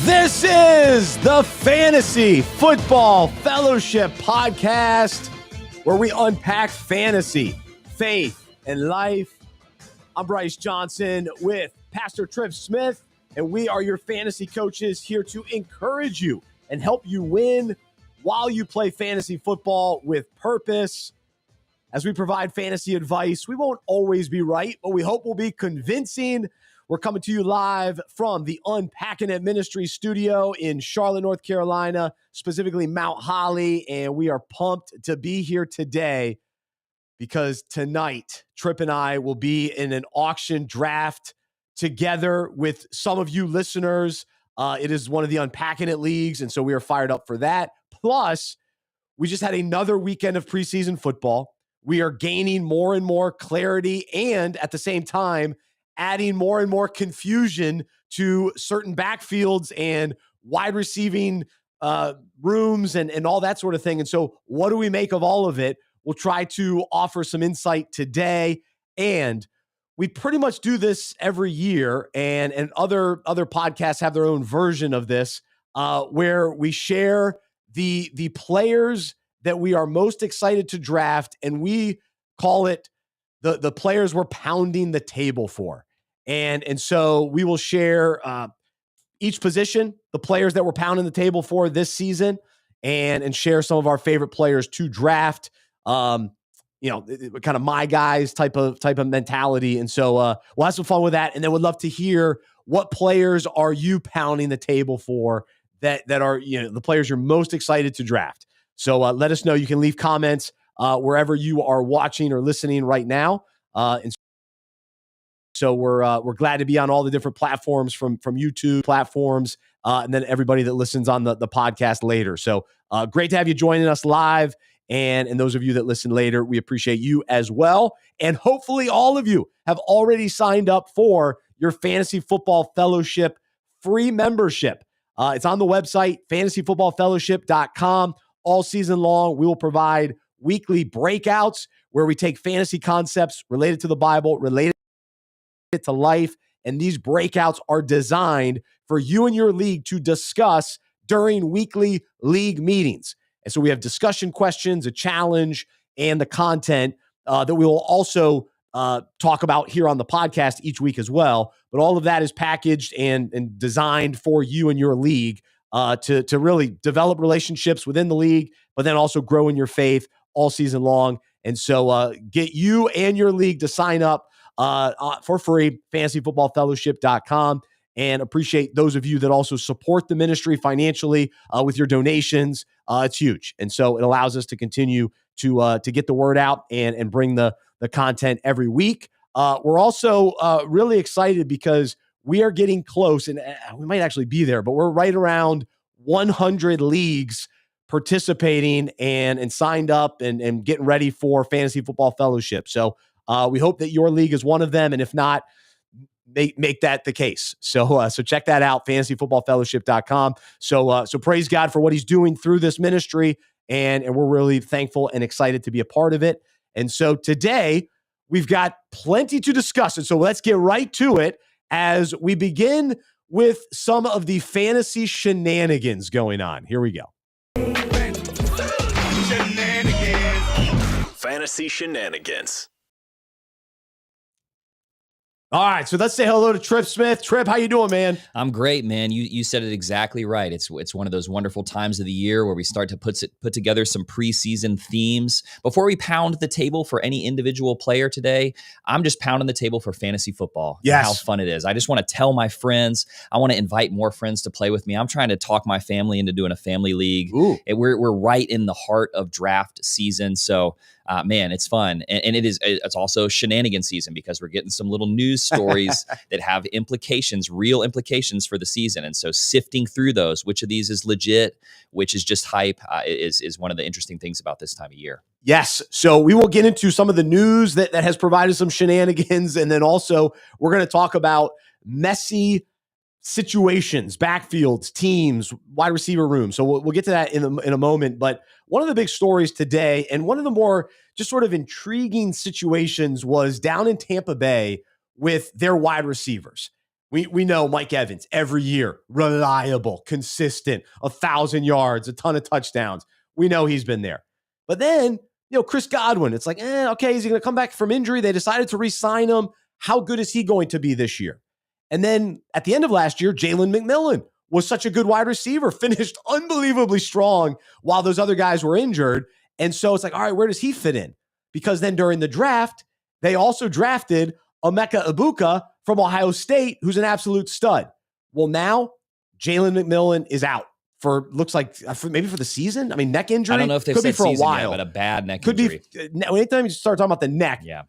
This is the Fantasy Football Fellowship podcast, where we unpack fantasy, faith, and life. I'm Bryce Johnson with Pastor Trip Smith, and we are your fantasy coaches here to encourage you and help you win while you play fantasy football with purpose. As we provide fantasy advice, we won't always be right, but we hope we'll be convincing. We're coming to you live from the Unpacking It Ministry studio in Charlotte, North Carolina, specifically Mount Holly, and we are pumped to be here today because tonight, Trip and I will be in an auction draft together with some of you listeners. It is one of the Unpacking It leagues, and so we are fired up for that. Plus, we just had another weekend of preseason football. We are gaining more and more clarity and at the same time, adding more and more confusion to certain backfields and wide receiving rooms and all that sort of thing. And so what do we make of all of it? We'll try to offer some insight today. And we pretty much do this every year. And other podcasts have their own version of this, where we share the players that we are most excited to draft. And we call it the players we're pounding the table for. And so we will share each position, the players that we're pounding the table for this season, and share some of our favorite players to draft. Kind of my guys type of mentality. And so we'll have some fun with that. And then we'd love to hear what players are you pounding the table for that are, the players you're most excited to draft. So let us know. You can leave comments wherever you are watching or listening right now. And so we're glad to be on all the different platforms from YouTube platforms, and then everybody that listens on the podcast later. So great to have you joining us live. And those of you that listen later, we appreciate you as well. And hopefully all of you have already signed up for your Fantasy Football Fellowship free membership. It's on the website, fantasyfootballfellowship.com. All season long, we will provide weekly breakouts where we take fantasy concepts related to the Bible, related to life, and these breakouts are designed for you and your league to discuss during weekly league meetings. And so we have discussion questions, a challenge, and the content that we will also talk about here on the podcast each week as well. But all of that is packaged and designed for you and your league to really develop relationships within the league, but then also grow in your faith all season long. And so get you and your league to sign up for free, fantasyfootballfellowship.com. And appreciate those of you that also support the ministry financially with your donations. It's huge. And so it allows us to continue to get the word out and bring the content every week. We're also really excited because we are getting close, and we might actually be there, but we're right around 100 leagues participating and signed up and getting ready for Fantasy Football Fellowship. So we hope that your league is one of them. And if not, make that the case. So check that out, fantasyfootballfellowship.com. So praise God for what he's doing through this ministry. And we're really thankful and excited to be a part of it. And so today we've got plenty to discuss. And so let's get right to it as we begin with some of the fantasy shenanigans going on. Here we go. Fantasy shenanigans. All right, so let's say hello to Trip Smith. Trip, how you doing, man? I'm great, man. You said it exactly right. It's one of those wonderful times of the year where we start to put together some preseason themes. Before we pound the table for any individual player today, I'm just pounding the table for fantasy football. Yes. How fun it is. I just want to tell my friends. I want to invite more friends to play with me. I'm trying to talk my family into doing a family league. We're right in the heart of draft season, so man, it's fun. And it's also shenanigan season because we're getting some little news stories that have real implications for the season. And so sifting through those, which of these is legit, which is just hype, is one of the interesting things about this time of year. Yes. So we will get into some of the news that has provided some shenanigans. And then also we're going to talk about messy situations, backfields, teams, wide receiver rooms. So we'll get to that in a moment. But one of the big stories today, and one of the more just sort of intriguing situations, was down in Tampa Bay with their wide receivers. We know Mike Evans every year, reliable, consistent, 1,000 yards, a ton of touchdowns. We know he's been there. But then, Chris Godwin, it's like, okay, is he going to come back from injury? They decided to re-sign him. How good is he going to be this year? And then at the end of last year, Jalen McMillan was such a good wide receiver, finished unbelievably strong while those other guys were injured. And so it's like, all right, where does he fit in? Because then during the draft, they also drafted Emeka Egbuka from Ohio State, who's an absolute stud. Well, now Jalen McMillan is out for, looks like, maybe for the season. I mean, neck injury. I don't know if they've could be said for a season while, yet, but a bad neck could injury. Be anytime you start talking about the neck. Yeah.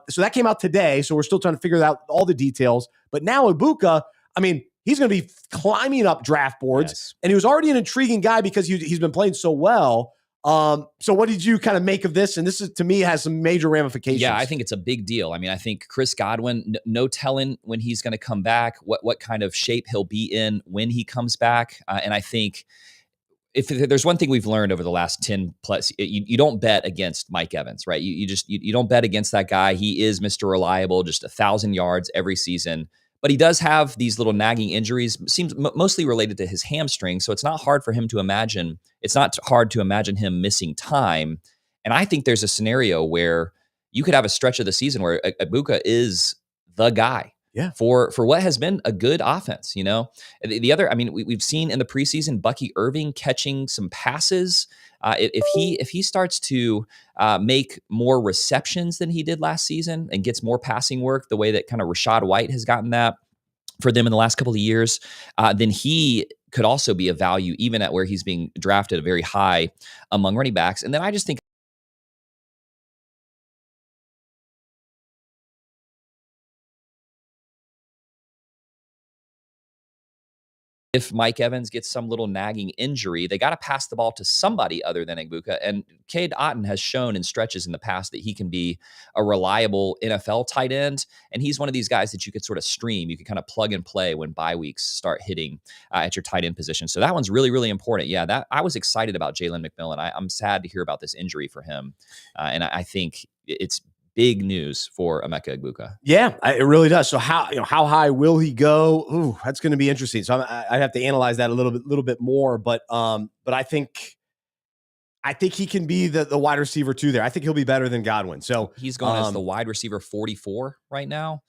So that came out today. So we're still trying to figure out all the details. But now Egbuka, I mean, he's going to be climbing up draft boards, Yes. and he was already an intriguing guy because he's been playing so well. So what did you kind of make of this? And this is, to me, has some major ramifications. Yeah, I think it's a big deal. I mean, I think Chris Godwin, no telling when he's going to come back, what kind of shape he'll be in when he comes back. And I think if there's one thing we've learned over the last 10 plus, you don't bet against Mike Evans, right? You don't bet against that guy. He is Mr. Reliable, just 1,000 yards every season. But he does have these little nagging injuries, seems mostly related to his hamstring. So it's not hard for him to imagine. It's not hard to imagine him missing time. And I think there's a scenario where you could have a stretch of the season where Egbuka is the guy for what has been a good offense. The other, I mean, we've seen in the preseason Bucky Irving catching some passes. If he starts to make more receptions than he did last season and gets more passing work, the way that kind of Rachaad White has gotten that for them in the last couple of years, then he could also be a value even at where he's being drafted very high among running backs. And then I just think if Mike Evans gets some little nagging injury, they got to pass the ball to somebody other than Egbuka. And Cade Otton has shown in stretches in the past that he can be a reliable NFL tight end. And he's one of these guys that you could sort of stream. You could kind of plug and play when bye weeks start hitting at your tight end position. So that one's really, really important. Yeah, that I was excited about Jalen McMillan. I'm sad to hear about this injury for him. And I think it's big news for Emeka Egbuka. Yeah, it really does. So how high will he go? Ooh, that's going to be interesting. So I have to analyze that a little bit more. But I think he can be the wide receiver too there. I think he'll be better than Godwin. So he's going as the wide receiver 44 right now.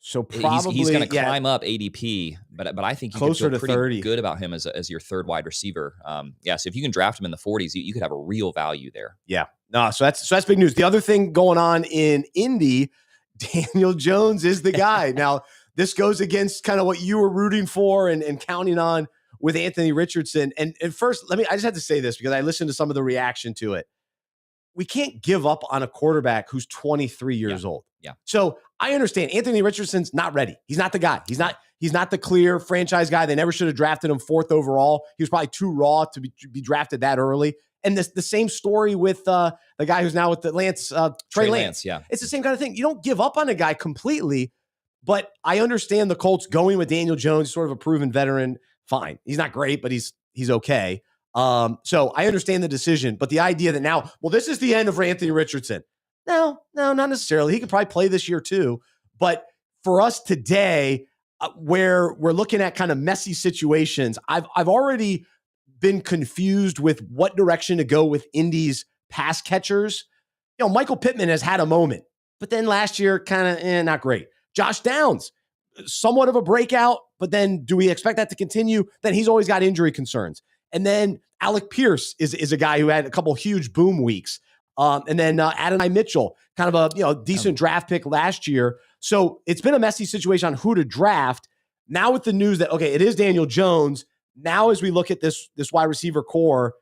So probably he's going to climb up ADP, but I think you closer can feel to pretty 30. Good about him as your third wide receiver. So if you can draft him in the 40s, you could have a real value there. Yeah. No, so that's big news. The other thing going on in Indy, Daniel Jones is the guy. Now, this goes against kind of what you were rooting for and counting on with Anthony Richardson. And first, I just have to say this because I listened to some of the reaction to it. We can't give up on a quarterback who's 23 years old. Yeah. So I understand Anthony Richardson's not ready. He's not the guy. He's not the clear franchise guy. They never should have drafted him 4th overall. He was probably too raw to be drafted that early. And the same story with the guy who's now with the Trey Lance. Yeah. It's the same kind of thing. You don't give up on a guy completely, but I understand the Colts going with Daniel Jones, sort of a proven veteran. Fine. He's not great, but he's okay. So I understand the decision, but the idea that now, this is the end of Anthony Richardson. No, not necessarily. He could probably play this year too. But for us today, where we're looking at kind of messy situations, I've already been confused with what direction to go with Indy's pass catchers. Michael Pittman has had a moment, but then last year kind of not great. Josh Downs, somewhat of a breakout, but then do we expect that to continue? Then he's always got injury concerns. And then Alec Pierce is a guy who had a couple huge boom weeks. And then Adonai Mitchell, kind of a decent draft pick last year. So it's been a messy situation on who to draft. Now with the news that, okay, it is Daniel Jones. Now as we look at this wide receiver core,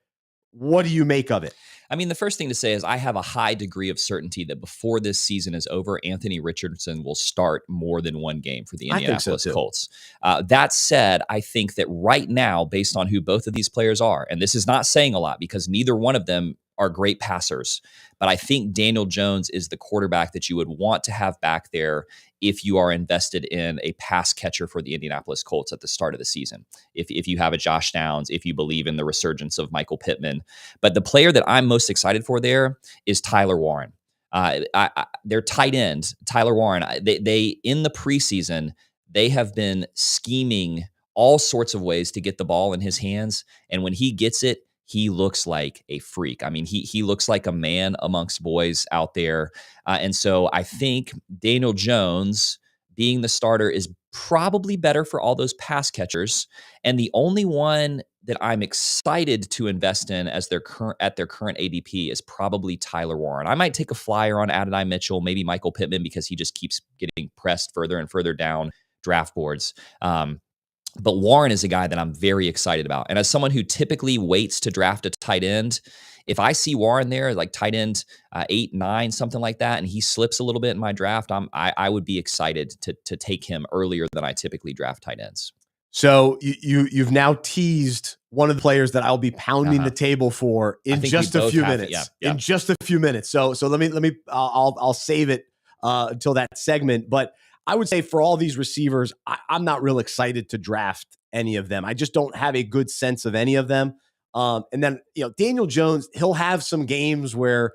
what do you make of it? I mean, the first thing to say is I have a high degree of certainty that before this season is over, Anthony Richardson will start more than one game for the Indianapolis Colts. That said, I think that right now, based on who both of these players are, and this is not saying a lot because neither one of them are great passers, but I think Daniel Jones is the quarterback that you would want to have back there if you are invested in a pass catcher for the Indianapolis Colts at the start of the season. If you have a Josh Downs, if you believe in the resurgence of Michael Pittman. But the player that I'm most excited for there is Tyler Warren. Their tight end, Tyler Warren, they in the preseason, they have been scheming all sorts of ways to get the ball in his hands. And when he gets it, he looks like a freak. I mean, he looks like a man amongst boys out there. And so I think Daniel Jones being the starter is probably better for all those pass catchers. And the only one that I'm excited to invest in as their current ADP is probably Tyler Warren. I might take a flyer on Adonai Mitchell, maybe Michael Pittman, because he just keeps getting pressed further and further down draft boards. But Warren is a guy that I'm very excited about. And as someone who typically waits to draft a tight end, if I see Warren there, like tight end 8, 9, something like that, and he slips a little bit in my draft, I would be excited to take him earlier than I typically draft tight ends. So you've now teased one of the players that I'll be pounding the table for in just a few minutes. In just a few minutes. So let me I'll save it until that segment. But I would say for all these receivers, I'm not real excited to draft any of them. I just don't have a good sense of any of them. And then, Daniel Jones, he'll have some games where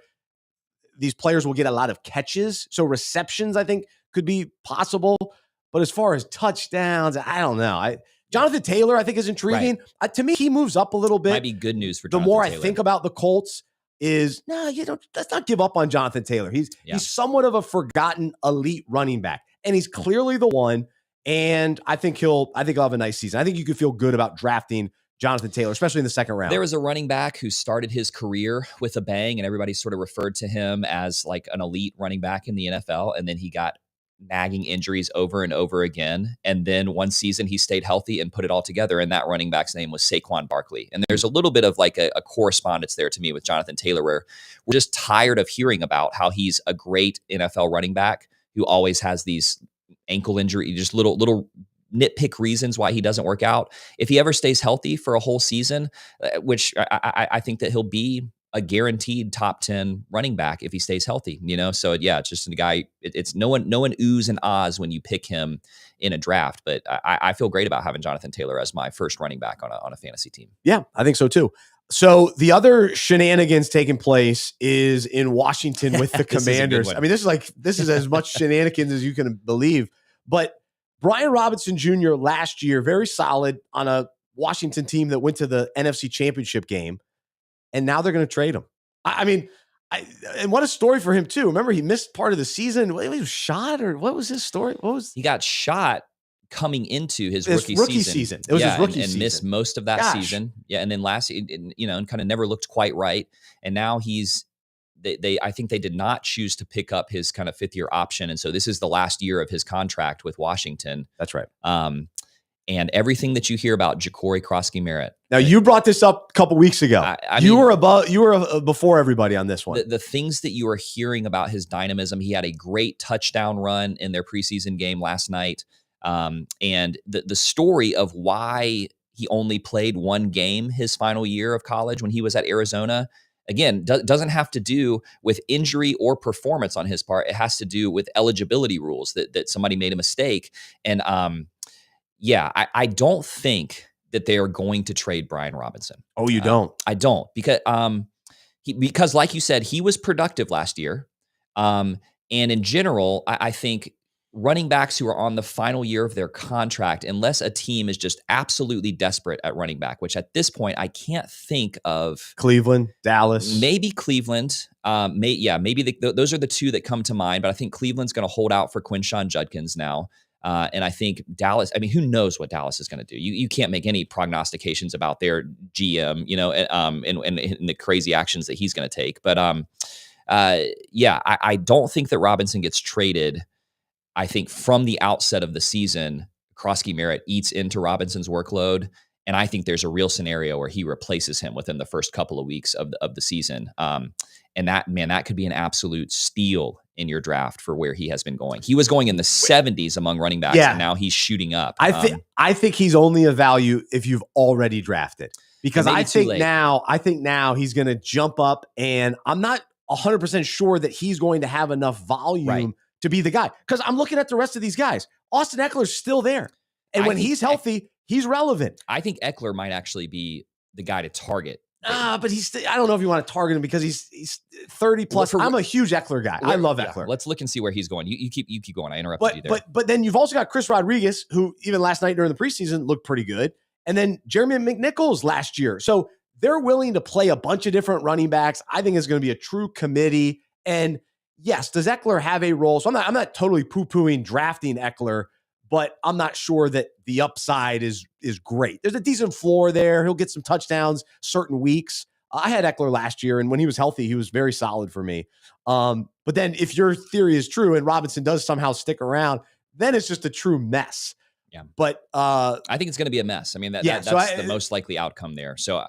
these players will get a lot of catches. So receptions, I think, could be possible. But as far as touchdowns, I don't know. Jonathan Taylor, I think, is intriguing. Right. To me, he moves up a little bit. Might be good news for Jonathan Taylor. The more I think about the Colts is, let's not give up on Jonathan Taylor. He's somewhat of a forgotten elite running back. And he's clearly the one. And I think he'll have a nice season. I think you could feel good about drafting Jonathan Taylor, especially in the second round. There was a running back who started his career with a bang, and everybody sort of referred to him as like an elite running back in the NFL. And then he got nagging injuries over and over again. And then one season he stayed healthy and put it all together. And that running back's name was Saquon Barkley. And there's a little bit of like a correspondence there to me with Jonathan Taylor, where we're just tired of hearing about how he's a great NFL running back who always has these ankle injury, just little nitpick reasons why he doesn't work out. If he ever stays healthy for a whole season, which I think that he'll be a guaranteed top 10 running back if he stays healthy, So it's just a guy, it's no one oohs and ahs when you pick him in a draft, but I feel great about having Jonathan Taylor as my first running back on a fantasy team. Yeah, I think so too. So the other shenanigans taking place is in Washington with the Commanders. I mean, this is as much shenanigans as you can believe, but Brian Robinson Jr. last year, very solid on a Washington team that went to the NFC Championship game, and now they're going to trade him. And what a story for him too. Remember, he missed part of the season. He was shot, or what was his story? He got shot coming into his rookie season. It was his rookie season. And missed most of that season. Yeah, and then last, and kind of never looked quite right. And now I think they did not choose to pick up his kind of 5th-year option. And so this is the last year of his contract with Washington. That's right. And everything that you hear about Ja'Cory Krosky-Merritt. Now, you brought this up a couple weeks ago. You were before everybody on this one. The things that you are hearing about his dynamism, he had a great touchdown run in their preseason game last night. And the story of why he only played one game his final year of college when he was at Arizona, again, doesn't have to do with injury or performance on his part. It has to do with eligibility rules that somebody made a mistake. And I don't think that they are going to trade Brian Robinson. Oh, you don't? I don't, because like you said, he was productive last year. And in general, I think running backs who are on the final year of their contract, unless a team is just absolutely desperate at running back, which at this point I can't think of. Cleveland, Dallas, maybe Cleveland. Maybe those are the two that come to mind. But I think Cleveland's going to hold out for Quinshon Judkins now. And I think Dallas, who knows what Dallas is going to do? You can't make any prognostications about their GM, and the crazy actions that he's going to take. But I don't think that Robinson gets traded. I think from the outset of the season, Krosky-Merritt eats into Robinson's workload. And I think there's a real scenario where he replaces him within the first couple of weeks of the season. And that could be an absolute steal in your draft for where he has been going. He was going in the 70s among running backs, and now he's shooting up. I think he's only a value if you've already drafted, because I think now he's going to jump up, and I'm not 100% sure that he's going to have enough volume to be the guy. Because I'm looking at the rest of these guys. Austin Eckler's still there, and when he's healthy, he's relevant. I think Eckler might actually be the guy to target But I don't know if you want to target him because he's 30 plus. I'm a huge Eckler guy. I love Eckler. Let's look and see where he's going. You keep going. I interrupted you there. But then you've also got Chris Rodriguez, who even last night during the preseason looked pretty good. And then Jeremy McNichols last year. So they're willing to play a bunch of different running backs. I think it's going to be a true committee. And yes, does Eckler have a role? So I'm not totally poo-pooing drafting Eckler, but I'm not sure that the upside is great. There's a decent floor there. He'll get some touchdowns certain weeks. I had Eckler last year, and when he was healthy, he was very solid for me. But then if your theory is true and Robinson does somehow stick around, then it's just a true mess. Yeah. But I think it's going to be a mess. I mean, that's the most likely outcome there. So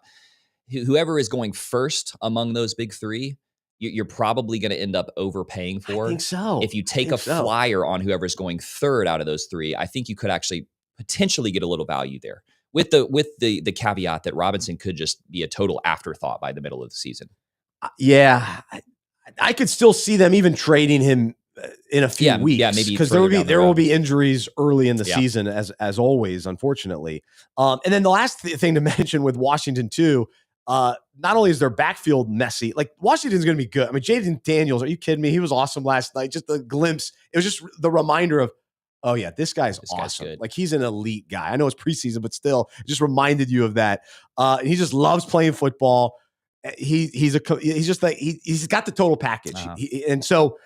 whoever is going first among those big three, you're probably going to end up overpaying for. I think so. If you take a flyer on whoever's going third out of those three, I think you could actually potentially get a little value there with the caveat that Robinson could just be a total afterthought by the middle of the season. Yeah, I could still see them even trading him in a few weeks. Yeah, maybe because there will be injuries early in the season as always, unfortunately. And then the last thing to mention with Washington too. Not only is their backfield messy, like Washington's going to be good. I mean, Jaden Daniels, are you kidding me? He was awesome last night. Just the glimpse. It was just the reminder of, oh yeah, this guy's awesome. Like he's an elite guy. I know it's preseason, but still it just reminded you of that. He just loves playing football. He's just like, he's got the total package. And so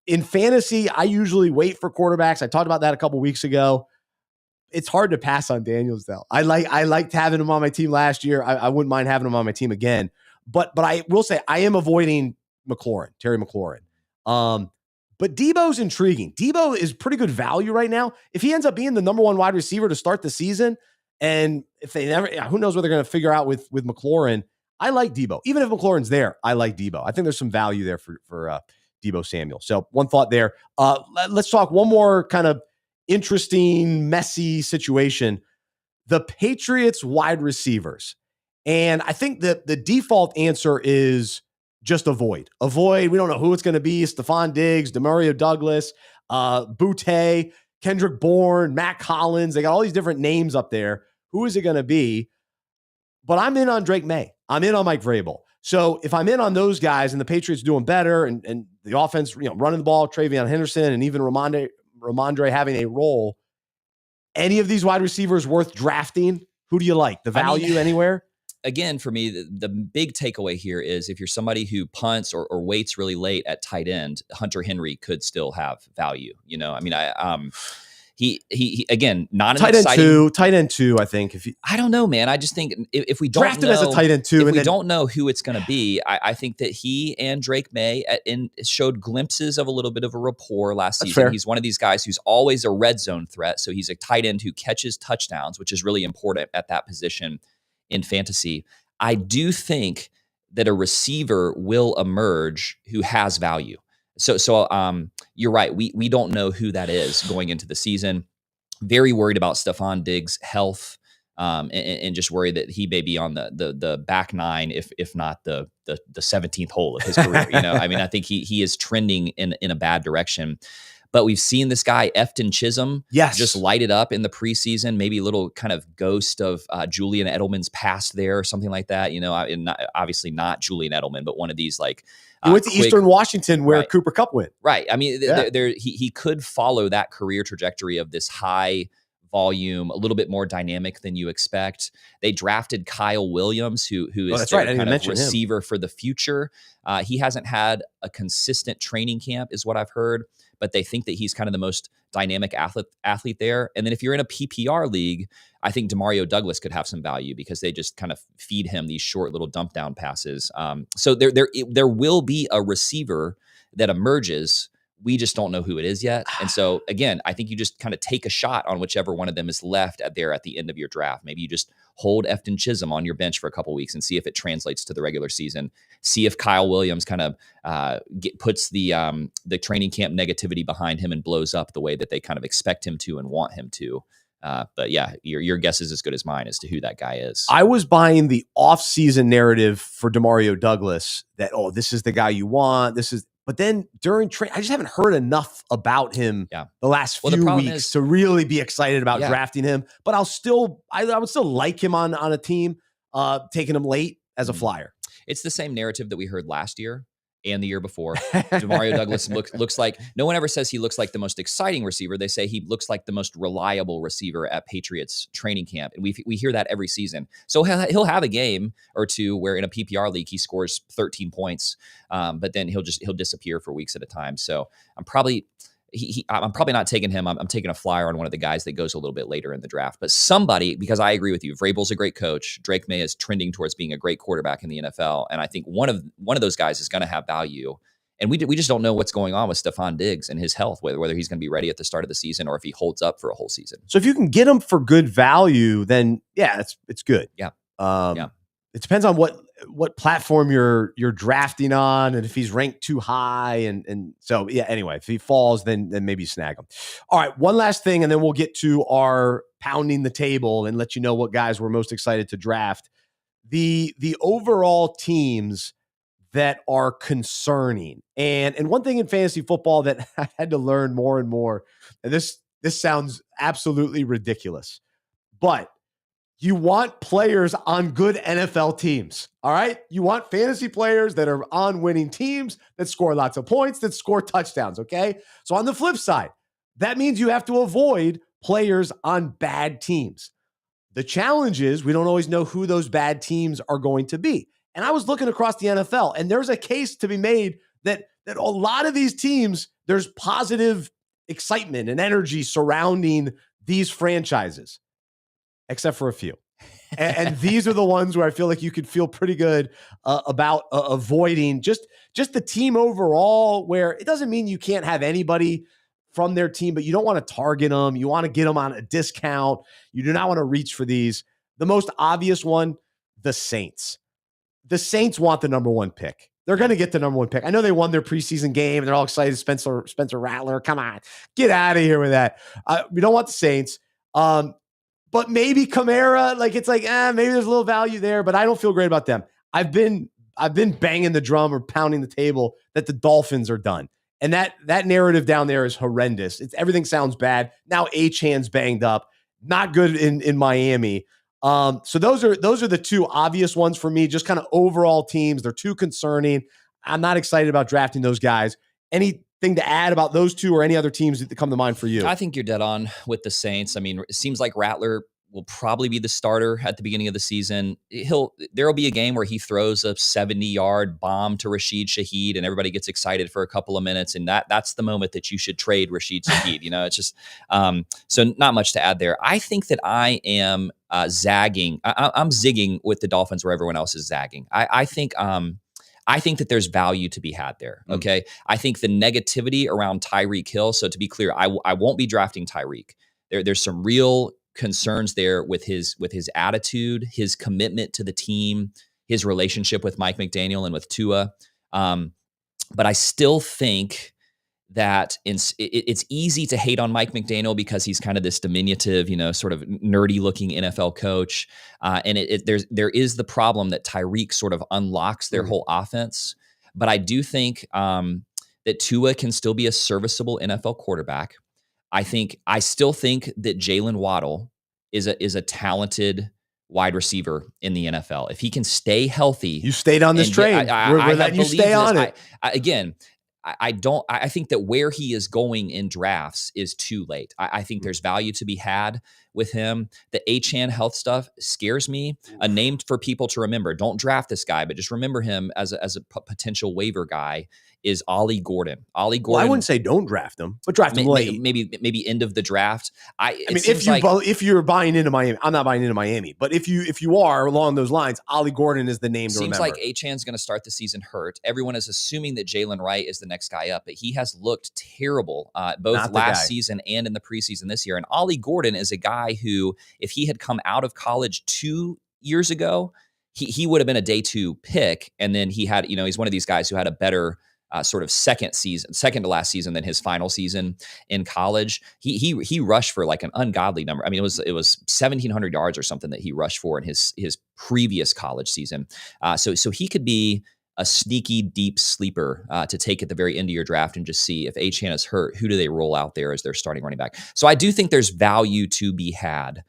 in fantasy, I usually wait for quarterbacks. I talked about that a couple weeks ago. It's hard to pass on Daniels though. I liked having him on my team last year. I wouldn't mind having him on my team again. But I will say I am avoiding Terry McLaurin. But Debo's intriguing. Debo is pretty good value right now. If he ends up being the number one wide receiver to start the season, and if they never, who knows what they're going to figure out with McLaurin. I like Debo. Even if McLaurin's there, I like Debo. I think there's some value there for Debo Samuel. So one thought there. Let's talk one more kind of interesting, messy situation. The Patriots wide receivers. And I think that the default answer is just avoid. Avoid. We don't know who it's going to be. Stephon Diggs, Demario Douglas, Boutte, Kendrick Bourne, Matt Collins. They got all these different names up there. Who is it going to be? But I'm in on Drake May. I'm in on Mike Vrabel. So if I'm in on those guys and the Patriots doing better and the offense, running the ball, Travion Henderson, and even Ramondre having a role, any of these wide receivers worth drafting? Who do you like? The value anywhere? Again, for me, the big takeaway here is if you're somebody who punts or waits really late at tight end, Hunter Henry could still have value. He again, not an exciting tight end two. I think I don't know, man. I just think if we don't draft him as a tight end two, if we don't know who it's going to be, I think that he and Drake May showed glimpses of a little bit of a rapport last season. Fair. He's one of these guys who's always a red zone threat. So he's a tight end who catches touchdowns, which is really important at that position in fantasy. I do think that a receiver will emerge who has value. So you're right. We don't know who that is going into the season. Very worried about Stephon Diggs' health, and just worried that he may be on the back nine, if not the 17th hole of his career. I think he is trending in a bad direction. But we've seen this guy, Efton Chisholm, just light it up in the preseason, maybe a little kind of ghost of Julian Edelman's past there or something like that. Obviously not Julian Edelman, but one of these like he went to Eastern Washington where Cooper Kupp went. Right. I mean, he could follow that career trajectory of this high volume, a little bit more dynamic than you expect. They drafted Kyle Williams, who is their kind of receiver for the future. He hasn't had a consistent training camp, is what I've heard, but they think that he's kind of the most dynamic athlete there. And then if you're in a PPR league, I think Demario Douglas could have some value because they just kind of feed him these short little dump down passes. So there will be a receiver that emerges. We just don't know who it is yet. And so again, I think you just kind of take a shot on whichever one of them is left at the end of your draft. Maybe you just hold Efton Chisholm on your bench for a couple of weeks and see if it translates to the regular season. See if Kyle Williams kind of puts the training camp negativity behind him and blows up the way that they kind of expect him to and want him to. But yeah, your guess is as good as mine as to who that guy is. I was buying the off-season narrative for Demario Douglas that, this is the guy you want. But then during training, I just haven't heard enough about him the last few weeks to really be excited about drafting him. But I would still like him on a team, taking him late as a flyer. It's the same narrative that we heard last year and the year before. Demario Douglas looks like, no one ever says he looks like the most exciting receiver. They say he looks like the most reliable receiver at Patriots training camp. And we hear that every season. So he'll have a game or two where in a PPR league, he scores 13 points. But then he'll disappear for weeks at a time. So I'm probably not taking him. I'm taking a flyer on one of the guys that goes a little bit later in the draft. But somebody, because I agree with you, Vrabel's a great coach. Drake May is trending towards being a great quarterback in the NFL, and I think one of those guys is going to have value. And we just don't know what's going on with Stephon Diggs and his health, whether he's going to be ready at the start of the season or if he holds up for a whole season. So if you can get him for good value, then yeah, it's good. Yeah. It depends on what platform you're drafting on, and if he's ranked too high, and so yeah. Anyway, if he falls, then maybe snag him. All right, one last thing, and then we'll get to our pounding the table and let you know what guys we're most excited to draft. The overall teams that are concerning, and one thing in fantasy football that I had to learn more and more, and this sounds absolutely ridiculous, but you want players on good NFL teams, all right? You want fantasy players that are on winning teams, that score lots of points, that score touchdowns, okay? So on the flip side, that means you have to avoid players on bad teams. The challenge is we don't always know who those bad teams are going to be. And I was looking across the NFL, and there's a case to be made that a lot of these teams, there's positive excitement and energy surrounding these franchises, except for a few. And these are the ones where I feel like you could feel pretty good about avoiding just the team overall, where it doesn't mean you can't have anybody from their team, but you don't want to target them. You want to get them on a discount. You do not want to reach for these. The most obvious one, the Saints. The Saints want the number one pick. They're going to get the number one pick. I know they won their preseason game and they're all excited. Spencer Rattler, come on, get out of here with that. We don't want the Saints. But maybe Kamara, maybe there's a little value there, but I don't feel great about them. I've been banging the drum or pounding the table that the Dolphins are done. And that narrative down there is horrendous. Everything sounds bad. Now Achane's banged up. Not good in Miami. So those are the two obvious ones for me, just kind of overall teams. They're too concerning. I'm not excited about drafting those guys. Anything to add about those two or any other teams that come to mind for you? I think you're dead on with the Saints. I mean, it seems like Rattler will probably be the starter at the beginning of the season. There'll be a game where he throws a 70-yard bomb to Rashid Shaheed and everybody gets excited for a couple of minutes. And that's the moment that you should trade Rashid Shaheed. It's just, so not much to add there. I think that I am zagging. I'm zigging with the Dolphins where everyone else is zagging. I think that there's value to be had there. Okay. I think the negativity around Tyreek Hill. So to be clear, I won't be drafting Tyreek. There's some real concerns there with his attitude, his commitment to the team, his relationship with Mike McDaniel and with Tua. But I still think that it's easy to hate on Mike McDaniel because he's kind of this diminutive, sort of nerdy looking NFL coach. And there is the problem that Tyreek sort of unlocks their whole offense. But I do think that Tua can still be a serviceable NFL quarterback. I still think that Jalen Waddle is a talented wide receiver in the NFL. If he can stay healthy, you stayed on this train. We're letting you stay on it. I think that where he is going in drafts is too late. I think there's value to be had with him. The Achane health stuff scares me. A name for people to remember. Don't draft this guy, but just remember him as a potential waiver guy is Ollie Gordon. Ollie Gordon. Well, I wouldn't say don't draft him, but draft him late. Maybe end of the draft. If you're buying into Miami, I'm not buying into Miami, but if you are along those lines, Ollie Gordon is the name to remember. Seems like Achane's going to start the season hurt. Everyone is assuming that Jalen Wright is the next guy up, but he has looked terrible both last season and in the preseason this year. And Ollie Gordon is a guy who, if he had come out of college 2 years ago, he would have been a day 2 pick. And then he had, he's one of these guys who had a better sort of second to last season than his final season in college. He rushed for like an ungodly number. I mean, it was 1,700 yards or something that he rushed for in his previous college season. So he could be a sneaky deep sleeper to take at the very end of your draft and just see if Achane is hurt, who do they roll out there as their starting running back? So I do think there's value to be had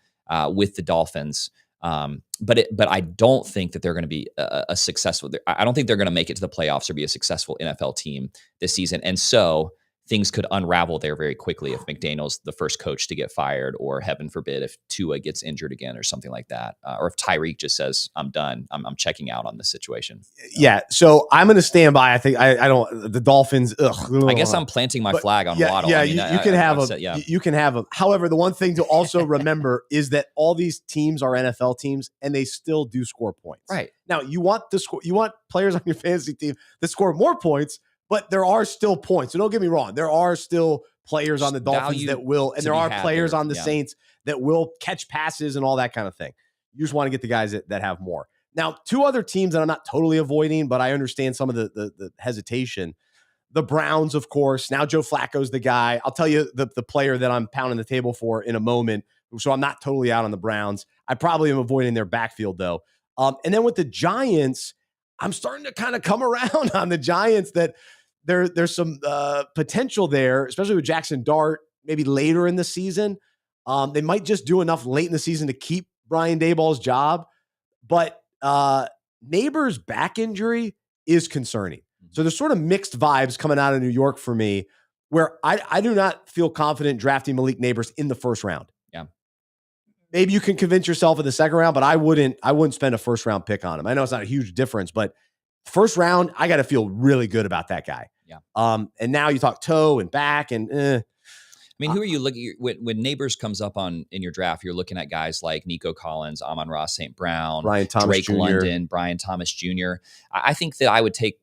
with the Dolphins. But I don't think that they're going to be a successful. I don't think they're going to make it to the playoffs or be a successful NFL team this season. And so things could unravel there very quickly if McDaniel's the first coach to get fired, or heaven forbid if Tua gets injured again or something like that, or if Tyreek just says I'm done, I'm checking out on this situation. Yeah, so I'm going to stand by. I think I don't. The Dolphins. I guess I'm planting my flag on Waddle. Yeah, I mean, you can have them. You can have them. However, the one thing to also remember is that all these teams are NFL teams, and they still do score points. Right now, you want the score. You want players on your fantasy team that score more points. But there are still points. So don't get me wrong. There are still players on the Dolphins that will, and there are players on the Saints that will catch passes and all that kind of thing. You just want to get the guys that have more. Now, two other teams that I'm not totally avoiding, but I understand some of the hesitation. The Browns, of course. Now Joe Flacco's the guy. I'll tell you the player that I'm pounding the table for in a moment. So I'm not totally out on the Browns. I probably am avoiding their backfield, though. And then with the Giants, I'm starting to kind of come around on the Giants that there's some potential there, especially with Jackson Dart, maybe later in the season. They might just do enough late in the season to keep Brian Daboll's job. But Neighbors' back injury is concerning. So there's sort of mixed vibes coming out of New York for me, where I do not feel confident drafting Malik Neighbors in the first round. Yeah. Maybe you can convince yourself in the second round, but I wouldn't spend a first round pick on him. I know it's not a huge difference, but first round, I got to feel really good about that guy. Yeah. And now you talk toe and back and I mean, who are you looking when Neighbors comes up in your draft? You're looking at guys like Nico Collins, Amon-Ra St. Brown, Drake Jr. London, Brian Thomas Jr. I think that I would take,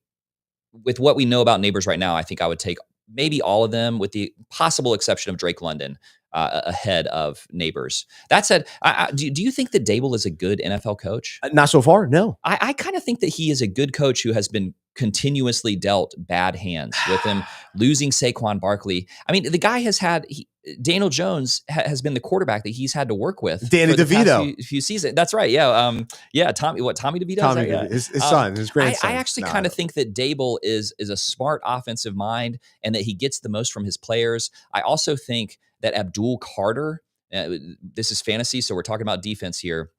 with what we know about Neighbors right now, I think I would take maybe all of them, with the possible exception of Drake London, ahead of Neighbors. That said, do you think that Dable is a good NFL coach? Not so far, no. I kind of think that he is a good coach who has been continuously dealt bad hands with him losing Saquon Barkley. I mean, the guy has had Daniel Jones has been the quarterback that he's had to work with. Danny DeVito, few seasons. That's right. Yeah. Tommy DeVito. Tommy, yeah. his son, his grandson. I actually kind of think that Dable is a smart offensive mind and that he gets the most from his players. I also think that Abdul Carter, this is fantasy, so we're talking about defense here.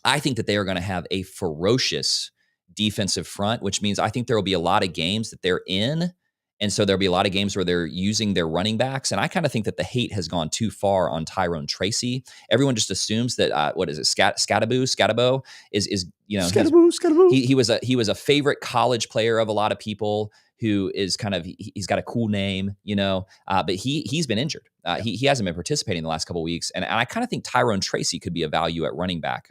I think that they are going to have a ferocious defensive front, which means I think there will be a lot of games that they're in. And so there'll be a lot of games where they're using their running backs. And I kind of think that the hate has gone too far on Tyrone Tracy. Everyone just assumes that, what is it? Scatabo is, you know, Scatabo. He was a favorite college player of a lot of people, who is kind of, he's got a cool name, you know, but he's been injured. He hasn't been participating in the last couple of weeks. And I kind of think Tyrone Tracy could be a value at running back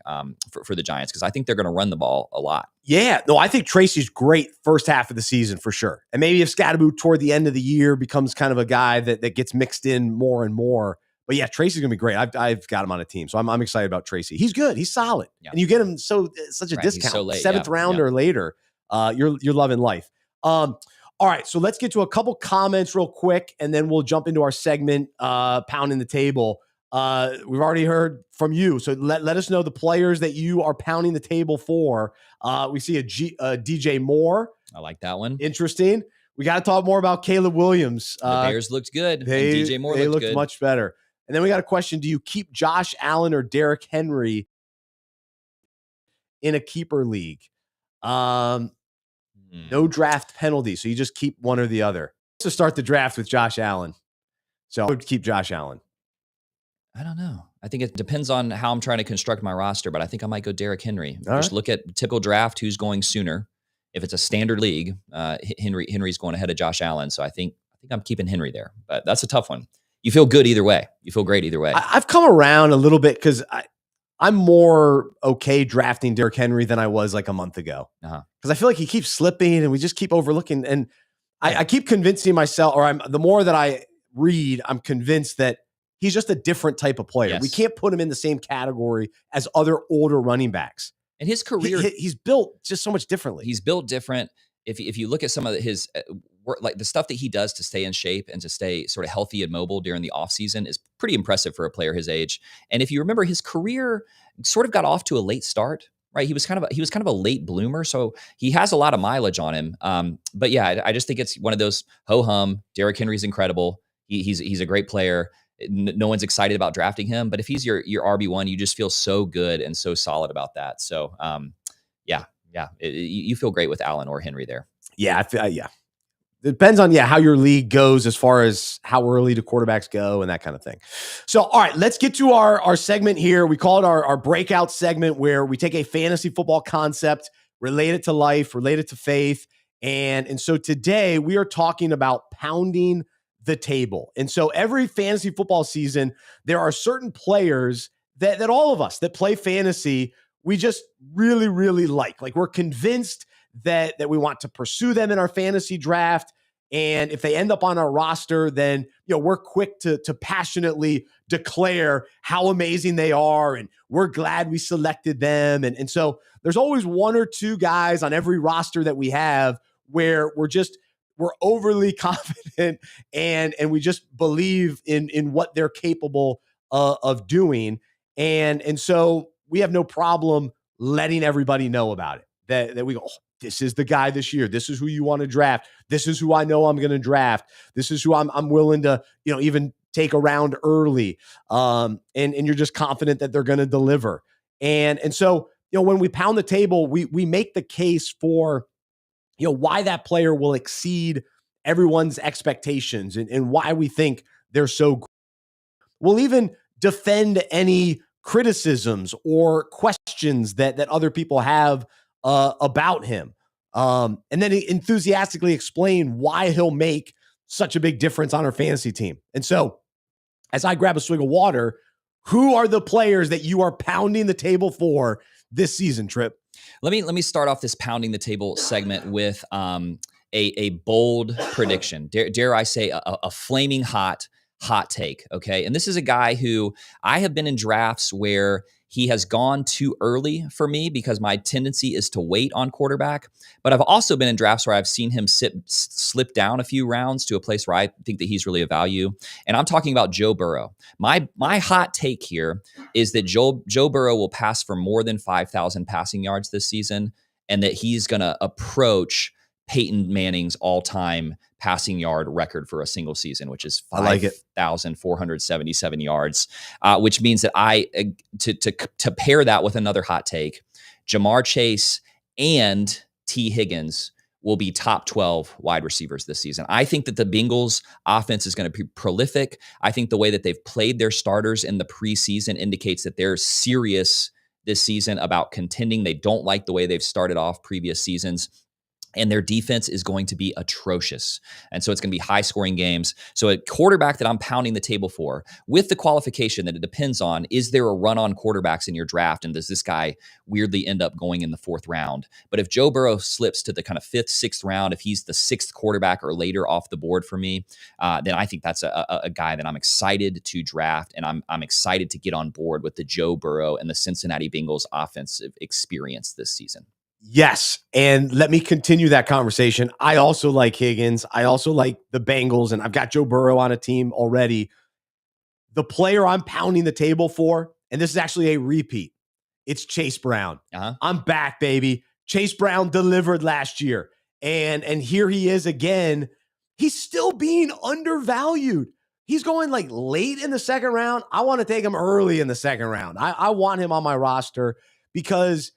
for the Giants, because I think they're going to run the ball a lot. Yeah, no, I think Tracy's great first half of the season for sure. And maybe if Scatabo toward the end of the year becomes kind of a guy that gets mixed in more and more. But yeah, Tracy's going to be great. I've got him on a team, so I'm excited about Tracy. He's good. He's solid. Yeah. And you get him such a discount. So late, seventh round or later. You're loving life. All right, so let's get to a couple comments real quick, and then we'll jump into our segment, Pounding the Table. We've already heard from you, so let us know the players that you are pounding the table for. We see a DJ Moore. I like that one. Interesting. We got to talk more about Caleb Williams. The Bears looked good. DJ Moore looked good. Much better. And then we got a question. Do you keep Josh Allen or Derrick Henry in a keeper league? No draft penalty, so you just keep one or the other. To start the draft with Josh Allen. So I would keep Josh Allen. I don't know. I think it depends on how I'm trying to construct my roster, but I think I might go Derrick Henry. Just look at typical draft, who's going sooner. If it's a standard league, Henry's going ahead of Josh Allen, so I think I'm keeping Henry there. But that's a tough one. You feel good either way. You feel great either way. I've come around a little bit because I'm more okay drafting Derrick Henry than I was like a month ago. Because I feel like he keeps slipping and we just keep overlooking. And I keep convincing myself, or the more that I read, I'm convinced that he's just a different type of player. Yes. We can't put him in the same category as other older running backs. And his career, he's built just so much differently. He's built different. If you look at some of his work, like the stuff that he does to stay in shape and to stay sort of healthy and mobile during the offseason is pretty impressive for a player his age. And if you remember, his career sort of got off to a late start, right? He was kind of a late bloomer, so he has a lot of mileage on him. But yeah, I just think it's one of those ho hum. Derrick Henry's incredible. He's a great player. no one's excited about drafting him. But if he's your RB1, you just feel so good and so solid about that. So you feel great with Allen or Henry there. Yeah, I feel, yeah. It depends on how your league goes as far as how early do quarterbacks go and that kind of thing. So, all right, let's get to our segment here. We call it our breakout segment, where we take a fantasy football concept, relate it to life, relate it to faith. And so today we are talking about pounding the table. And so every fantasy football season, there are certain players that all of us that play fantasy, we just really, really like. Like, we're convinced that we want to pursue them in our fantasy draft. And if they end up on our roster, then we're quick to passionately declare how amazing they are, and we're glad we selected them. And so there's always one or two guys on every roster that we have where we're overly confident and we just believe in what they're capable of doing. And so we have no problem letting everybody know about it. That we go, this is the guy this year. This is who you want to draft. This is who I know I'm going to draft. This is who I'm willing to, even take around early. And you're just confident that they're going to deliver. And so, when we pound the table, we make the case for, why that player will exceed everyone's expectations and why we think they're so great. We'll even defend any criticisms or questions that other people have about him. And then enthusiastically explain why he'll make such a big difference on our fantasy team. And so, as I grab a swig of water, who are the players that you are pounding the table for this season, Trip? Let me start off this pounding the table segment with a bold prediction. Dare I say a flaming hot take, okay? And this is a guy who I have been in drafts where he has gone too early for me because my tendency is to wait on quarterback. But I've also been in drafts where I've seen him slip down a few rounds to a place where I think that he's really a value. And I'm talking about Joe Burrow. My hot take here is that Joe Burrow will pass for more than 5,000 passing yards this season, and that he's going to approach Peyton Manning's all-time passing yard record for a single season, which is 5,477 yards, which means that to pair that with another hot take, Jamar Chase and T. Higgins will be top 12 wide receivers this season. I think that the Bengals offense is going to be prolific. I think the way that they've played their starters in the preseason indicates that they're serious this season about contending. They don't like the way they've started off previous seasons. And their defense is going to be atrocious. And so it's going to be high-scoring games. So a quarterback that I'm pounding the table for, with the qualification that it depends on, is there a run on quarterbacks in your draft? And does this guy weirdly end up going in the 4th round? But if Joe Burrow slips to the kind of 5th, 6th round, if he's the 6th quarterback or later off the board for me, then I think that's a guy that I'm excited to draft. And I'm excited to get on board with the Joe Burrow and the Cincinnati Bengals offensive experience this season. Yes. And let me continue that conversation. I also like Higgins. I also like the Bengals, and I've got Joe Burrow on a team already. The player I'm pounding the table for, and this is actually a repeat, it's Chase Brown. I'm back, baby. Chase Brown delivered last year. And here he is again. He's still being undervalued. He's going like late in the 2nd round. I want to take him early in the 2nd round. I want him on my roster because,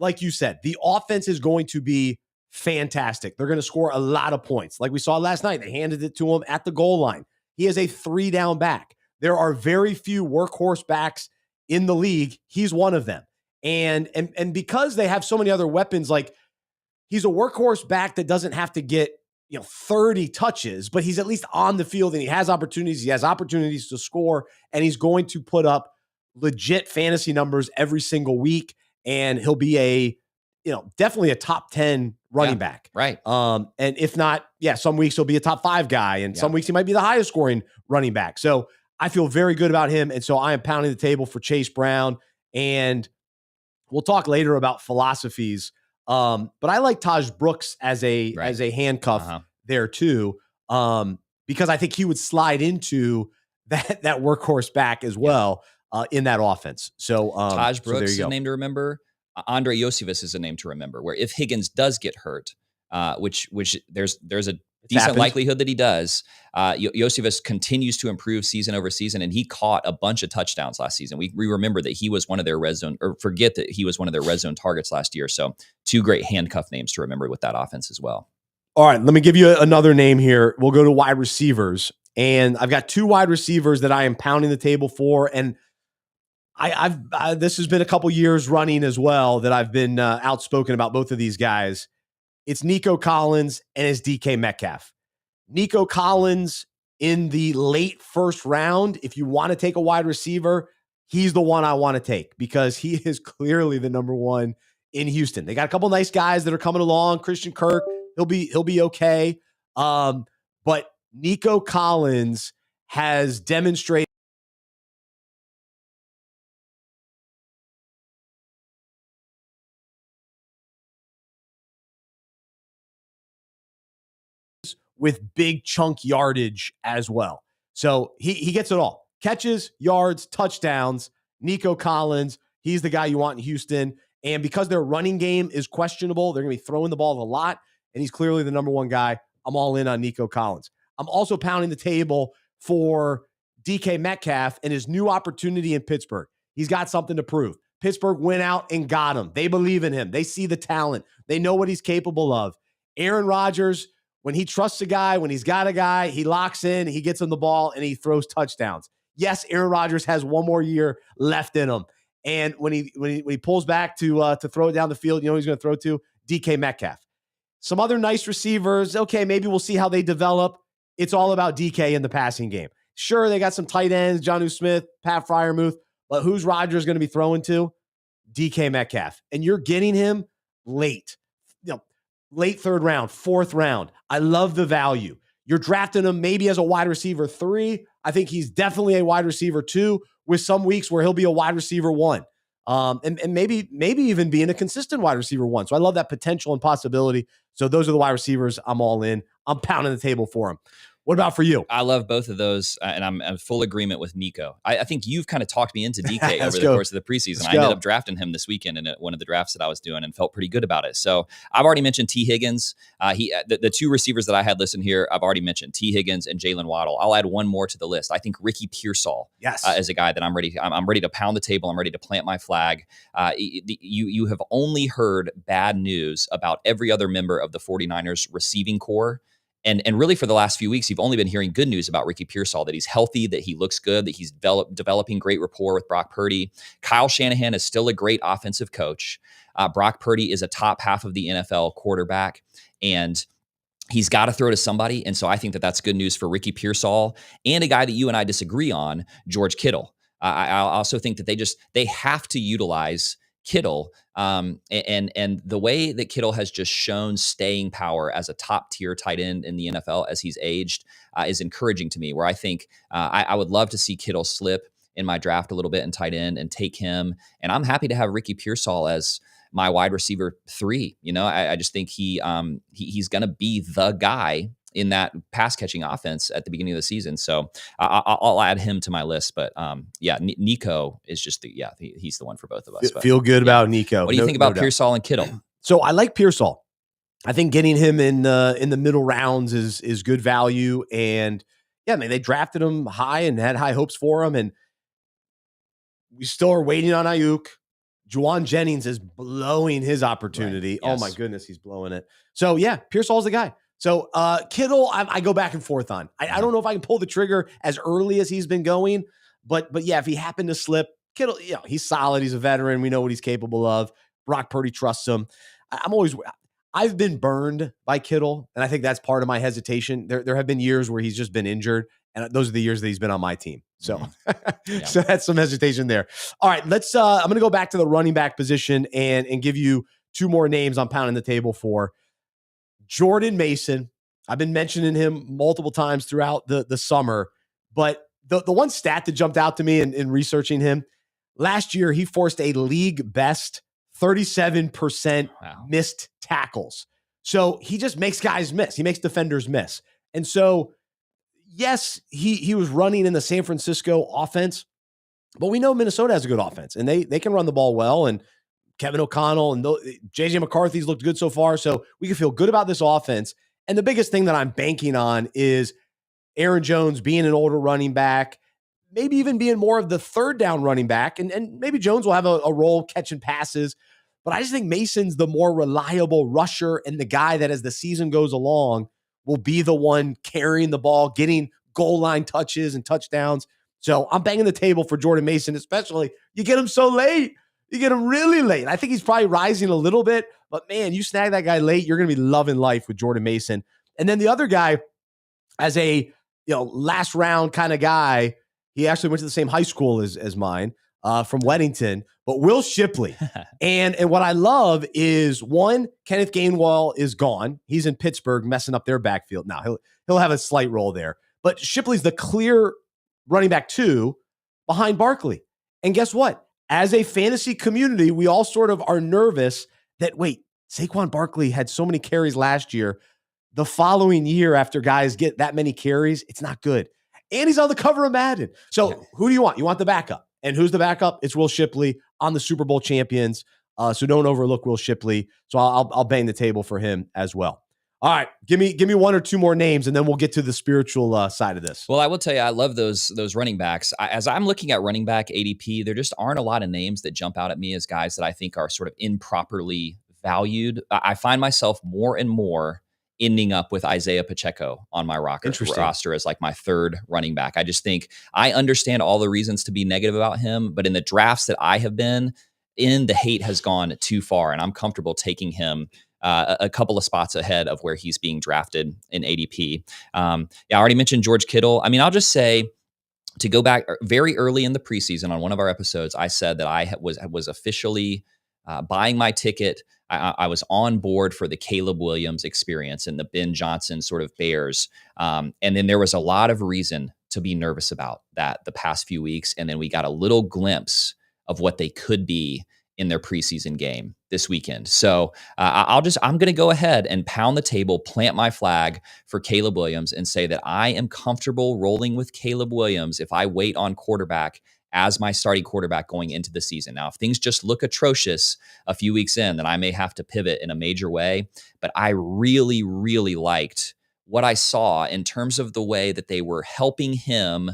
like you said, the offense is going to be fantastic. They're going to score a lot of points. Like we saw last night, they handed it to him at the goal line. He is a 3-down back. There are very few workhorse backs in the league. He's one of them. And because they have so many other weapons, like, he's a workhorse back that doesn't have to get 30 touches, but he's at least on the field and he has opportunities. He has opportunities to score, and he's going to put up legit fantasy numbers every single week. And he'll be definitely a top 10 running back. Right. And if not, some weeks he'll be a top 5 guy, and some weeks he might be the highest scoring running back. So I feel very good about him. And so I am pounding the table for Chase Brown. And we'll talk later about philosophies. But I like Taj Brooks as a handcuff there too. Because I think he would slide into that workhorse back as well. In that offense. So Taj Brooks is a name to remember. Andre Iosivas is a name to remember, where if Higgins does get hurt, which it's decent likelihood that he does. Josephus continues to improve season over season, and he caught a bunch of touchdowns last season. We remember that he was one of their red zone, or forget that he was one of their red zone targets last year. So 2 great handcuff names to remember with that offense as well. All right, let me give you another name here. We'll go to wide receivers, and I've got 2 wide receivers that I am pounding the table for, and I've this has been a couple years running as well that I've been outspoken about both of these guys. It's Nico Collins and it's DK Metcalf. Nico Collins in the late first round, if you want to take a wide receiver, he's the one I want to take because he is clearly the number 1 in Houston. They got a couple nice guys that are coming along. Christian Kirk, he'll be okay. But Nico Collins has demonstrated with big chunk yardage as well. So he gets it all. Catches, yards, touchdowns. Nico Collins, he's the guy you want in Houston. And because their running game is questionable, they're going to be throwing the ball a lot, and he's clearly the number 1 guy. I'm all in on Nico Collins. I'm also pounding the table for DK Metcalf and his new opportunity in Pittsburgh. He's got something to prove. Pittsburgh went out and got him. They believe in him. They see the talent. They know what he's capable of. Aaron Rodgers, when he trusts a guy, when he's got a guy, he locks in, he gets him the ball, and he throws touchdowns. Yes, Aaron Rodgers has 1 more year left in him. And when he pulls back to throw it down the field, you know who he's going to throw to? DK Metcalf. Some other nice receivers. Okay, maybe we'll see how they develop. It's all about DK in the passing game. Sure, they got some tight ends, Jonnu Smith, Pat Freiermuth, but who's Rodgers going to be throwing to? DK Metcalf. And you're getting him late. Late 3rd round, 4th round. I love the value. You're drafting him maybe as a wide receiver 3. I think he's definitely a wide receiver 2 with some weeks where he'll be a wide receiver 1. And maybe even being a consistent wide receiver 1. So I love that potential and possibility. So those are the wide receivers I'm all in. I'm pounding the table for them. What about for you? I love both of those, and I'm in full agreement with Nico. I think you've kind of talked me into DK over the course of the preseason. I ended up drafting him this weekend in one of the drafts that I was doing and felt pretty good about it. So I've already mentioned T. Higgins. The 2 receivers that I had listed here, I've already mentioned T. Higgins and Jalen Waddle. I'll add one more to the list. I think Ricky Pearsall is a guy that I'm ready to pound the table. I'm ready to plant my flag. You have only heard bad news about every other member of the 49ers receiving core. And really for the last few weeks, you've only been hearing good news about Ricky Pearsall, that he's healthy, that he looks good, that he's developing great rapport with Brock Purdy. Kyle Shanahan is still a great offensive coach. Brock Purdy is a top half of the NFL quarterback, and he's got to throw to somebody. And so I think that that's good news for Ricky Pearsall and a guy that you and I disagree on, George Kittle. I also think that they have to utilize Kittle, and the way that Kittle has just shown staying power as a top tier tight end in the NFL as he's aged is encouraging to me, where I think I would love to see Kittle slip in my draft a little bit in tight end and take him. And I'm happy to have Ricky Pearsall as my wide receiver 3. I just think he's going to be the guy in that pass catching offense at the beginning of the season. So I'll add him to my list. But Nico is just he's the one for both of us. Feel good about Nico. What do you think about Pearsall and Kittle? So I like Pearsall. I think getting him in the middle rounds is good value. And yeah, man, they drafted him high and had high hopes for him. And we still are waiting on Ayuk. Juwan Jennings is blowing his opportunity. Right. Yes. Oh my goodness, he's blowing it. So yeah, Pearsall's the guy. So Kittle, I go back and forth on. I don't know if I can pull the trigger as early as he's been going, but yeah, if he happened to slip, Kittle, he's solid. He's a veteran. We know what he's capable of. Brock Purdy trusts him. I've been burned by Kittle, and I think that's part of my hesitation. There have been years where he's just been injured, and those are the years that he's been on my team. So, so that's some hesitation there. All right, let's. I'm going to go back to the running back position and give you 2 more names I'm pounding the table for. Jordan Mason. I've been mentioning him multiple times throughout the summer, but the one stat that jumped out to me in researching him, last year he forced a league best 37% missed tackles. So he just makes guys miss. He makes defenders miss. And so, yes, he was running in the San Francisco offense, but we know Minnesota has a good offense, and they can run the ball well, and Kevin O'Connell and J.J. McCarthy's looked good so far. So we can feel good about this offense. And the biggest thing that I'm banking on is Aaron Jones being an older running back, maybe even being more of the third down running back. And maybe Jones will have a role catching passes. But I just think Mason's the more reliable rusher and the guy that as the season goes along will be the one carrying the ball, getting goal line touches and touchdowns. So I'm banging the table for Jordan Mason, especially you get him so late. You get him really late. I think he's probably rising a little bit, but man, you snag that guy late, you're going to be loving life with Jordan Mason. And then the other guy, as a last round kind of guy, he actually went to the same high school as mine, from Weddington, but Will Shipley. and what I love is, one, Kenneth Gainwell is gone. He's in Pittsburgh messing up their backfield. Now he'll have a slight role there, but Shipley's the clear running back 2 behind Barkley. And guess what? As a fantasy community, we all sort of are nervous that, wait, Saquon Barkley had so many carries last year. The following year, after guys get that many carries, it's not good. And he's on the cover of Madden. So who do you want? You want the backup. And who's the backup? It's Will Shipley on the Super Bowl champions. So don't overlook Will Shipley. So I'll bang the table for him as well. All right, give me one or two more names, and then we'll get to the spiritual side of this. Well, I will tell you, I love those running backs. As I'm looking at running back ADP, there just aren't a lot of names that jump out at me as guys that I think are sort of improperly valued. I find myself more and more ending up with Isaiah Pacheco on my roster as like my third running back. I just think I understand all the reasons to be negative about him, but in the drafts that I have been in, the hate has gone too far, and I'm comfortable taking him a couple of spots ahead of where he's being drafted in ADP. I already mentioned George Kittle. I mean, I'll just say, to go back very early in the preseason on one of our episodes, I said that I was officially buying my ticket. I was on board for the Caleb Williams experience and the Ben Johnson sort of Bears. And then there was a lot of reason to be nervous about that the past few weeks. And then we got a little glimpse of what they could be in their preseason game this weekend. So I'm going to go ahead and pound the table, plant my flag for Caleb Williams, and say that I am comfortable rolling with Caleb Williams if I wait on quarterback as my starting quarterback going into the season. Now, if things just look atrocious a few weeks in, then I may have to pivot in a major way. But I really, really liked what I saw in terms of the way that they were helping him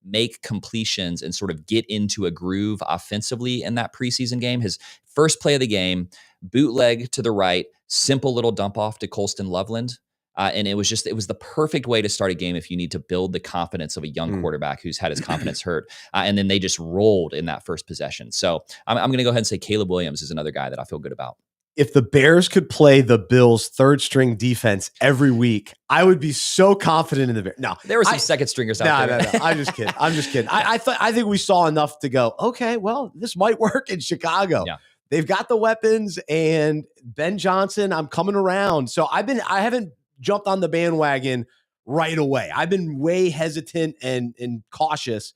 make completions and sort of get into a groove offensively in that preseason game. His first play of the game, bootleg to the right, simple little dump off to Colston Loveland. And it was the perfect way to start a game if you need to build the confidence of a young quarterback who's had his confidence hurt. And then they just rolled in that first possession. So I'm going to go ahead and say Caleb Williams is another guy that I feel good about. If the Bears could play the Bills' third string defense every week, I would be so confident in the Bears. No, there were some second stringers out there. No. I'm just kidding. I think we saw enough to go, okay, well, this might work in Chicago. Yeah. They've got the weapons, and Ben Johnson, I'm coming around. So I haven't jumped on the bandwagon right away. I've been way hesitant and cautious.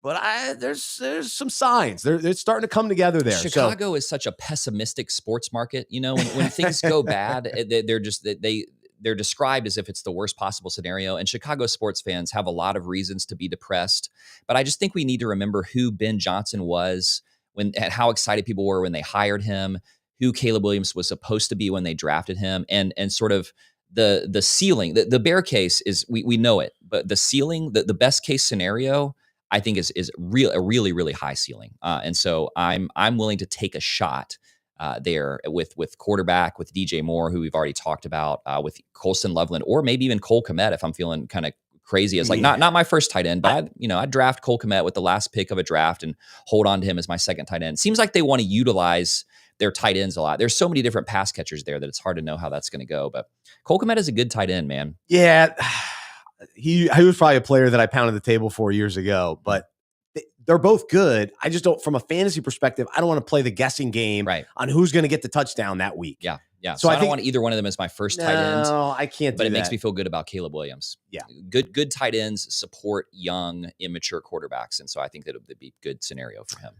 But there's some signs. They're starting to come together there. Chicago is such a pessimistic sports market. You know, when things go bad, they're described as if it's the worst possible scenario. And Chicago sports fans have a lot of reasons to be depressed. But I just think we need to remember who Ben Johnson was and how excited people were when they hired him, who Caleb Williams was supposed to be when they drafted him, and sort of the ceiling. The bear case is we know it, but the ceiling, the best case scenario, I think is a really, really high ceiling. And so I'm willing to take a shot there with quarterback, with DJ Moore, who we've already talked about, with Colston Loveland, or maybe even Cole Kmet if I'm feeling kind of crazy as not my first tight end, but I'd draft Cole Kmet with the last pick of a draft and hold on to him as my second tight end. Seems like they want to utilize their tight ends a lot. There's so many different pass catchers there that it's hard to know how that's going to go. But Cole Kmet is a good tight end, man. Yeah. He was probably a player that I pounded the table for years ago, but they're both good. I just don't, from a fantasy perspective, I don't want to play the guessing game on who's going to get the touchdown that week. Yeah. So I don't want either one of them as my first tight end. No, I can't. But it makes me feel good about Caleb Williams. Yeah, good tight ends support young, immature quarterbacks, and so I think that would be a good scenario for him.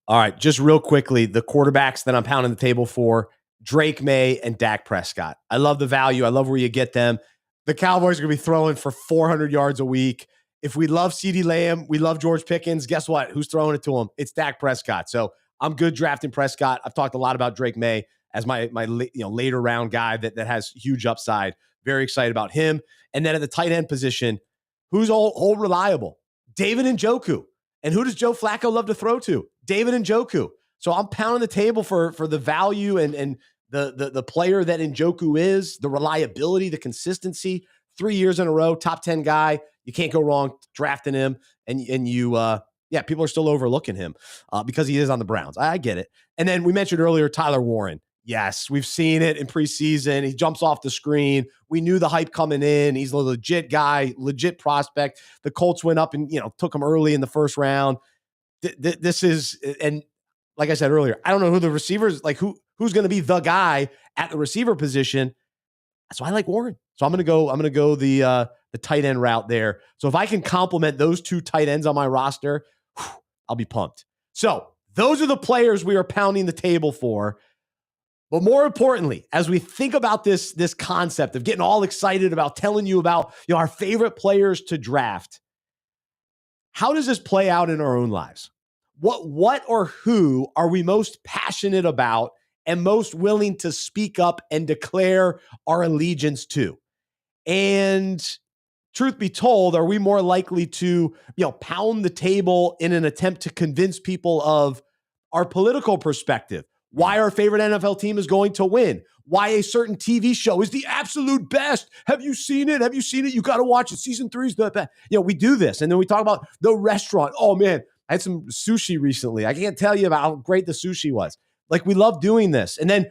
All right, just real quickly, the quarterbacks that I'm pounding the table for: Drake May and Dak Prescott. I love the value. I love where you get them. The Cowboys are going to be throwing for 400 yards a week. If we love CeeDee Lamb, we love George Pickens, guess what? Who's throwing it to him? It's Dak Prescott. So I'm good drafting Prescott. I've talked a lot about Drake May as my later round guy that has huge upside. Very excited about him. And then at the tight end position, who's all reliable? David Njoku. And who does Joe Flacco love to throw to? David Njoku. So I'm pounding the table for the value and the player that Njoku is, the reliability, the consistency. 3 years in a row, top 10 guy. You can't go wrong drafting him. And people are still overlooking him because he is on the Browns. I get it. And then we mentioned earlier Tyler Warren. Yes, we've seen it in preseason. He jumps off the screen. We knew the hype coming in. He's a legit guy, legit prospect. The Colts went up and took him early in the first round. This is, and like I said earlier, I don't know who the receivers, like who's going to be the guy at the receiver position. So I like Warren. So I'm going to go the tight end route there. So if I can complement those two tight ends on my roster, I'll be pumped. So those are the players we are pounding the table for. But more importantly, as we think about this concept of getting all excited about telling you about our favorite players to draft, how does this play out in our own lives? What or who are we most passionate about and most willing to speak up and declare our allegiance to? And truth be told, are we more likely to pound the table in an attempt to convince people of our political perspective? Why our favorite NFL team is going to win, why a certain TV show is the absolute best. Have you seen it? You got to watch it. Season 3 is the best. We do this. And then we talk about the restaurant. Oh man, I had some sushi recently. I can't tell you about how great the sushi was. Like, we love doing this. And then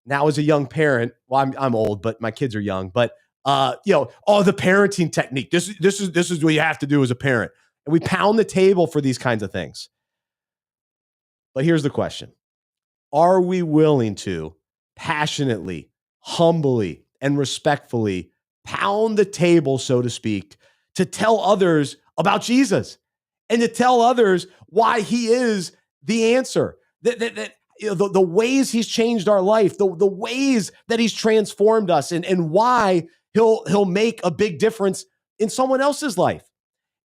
now as a young parent, well, I'm old, but my kids are young, but the parenting technique. This is what you have to do as a parent. And we pound the table for these kinds of things. But here's the question. Are we willing to passionately, humbly, and respectfully pound the table, so to speak, to tell others about Jesus and to tell others why he is the answer? The ways he's changed our life, the ways that he's transformed us, and why he'll make a big difference in someone else's life,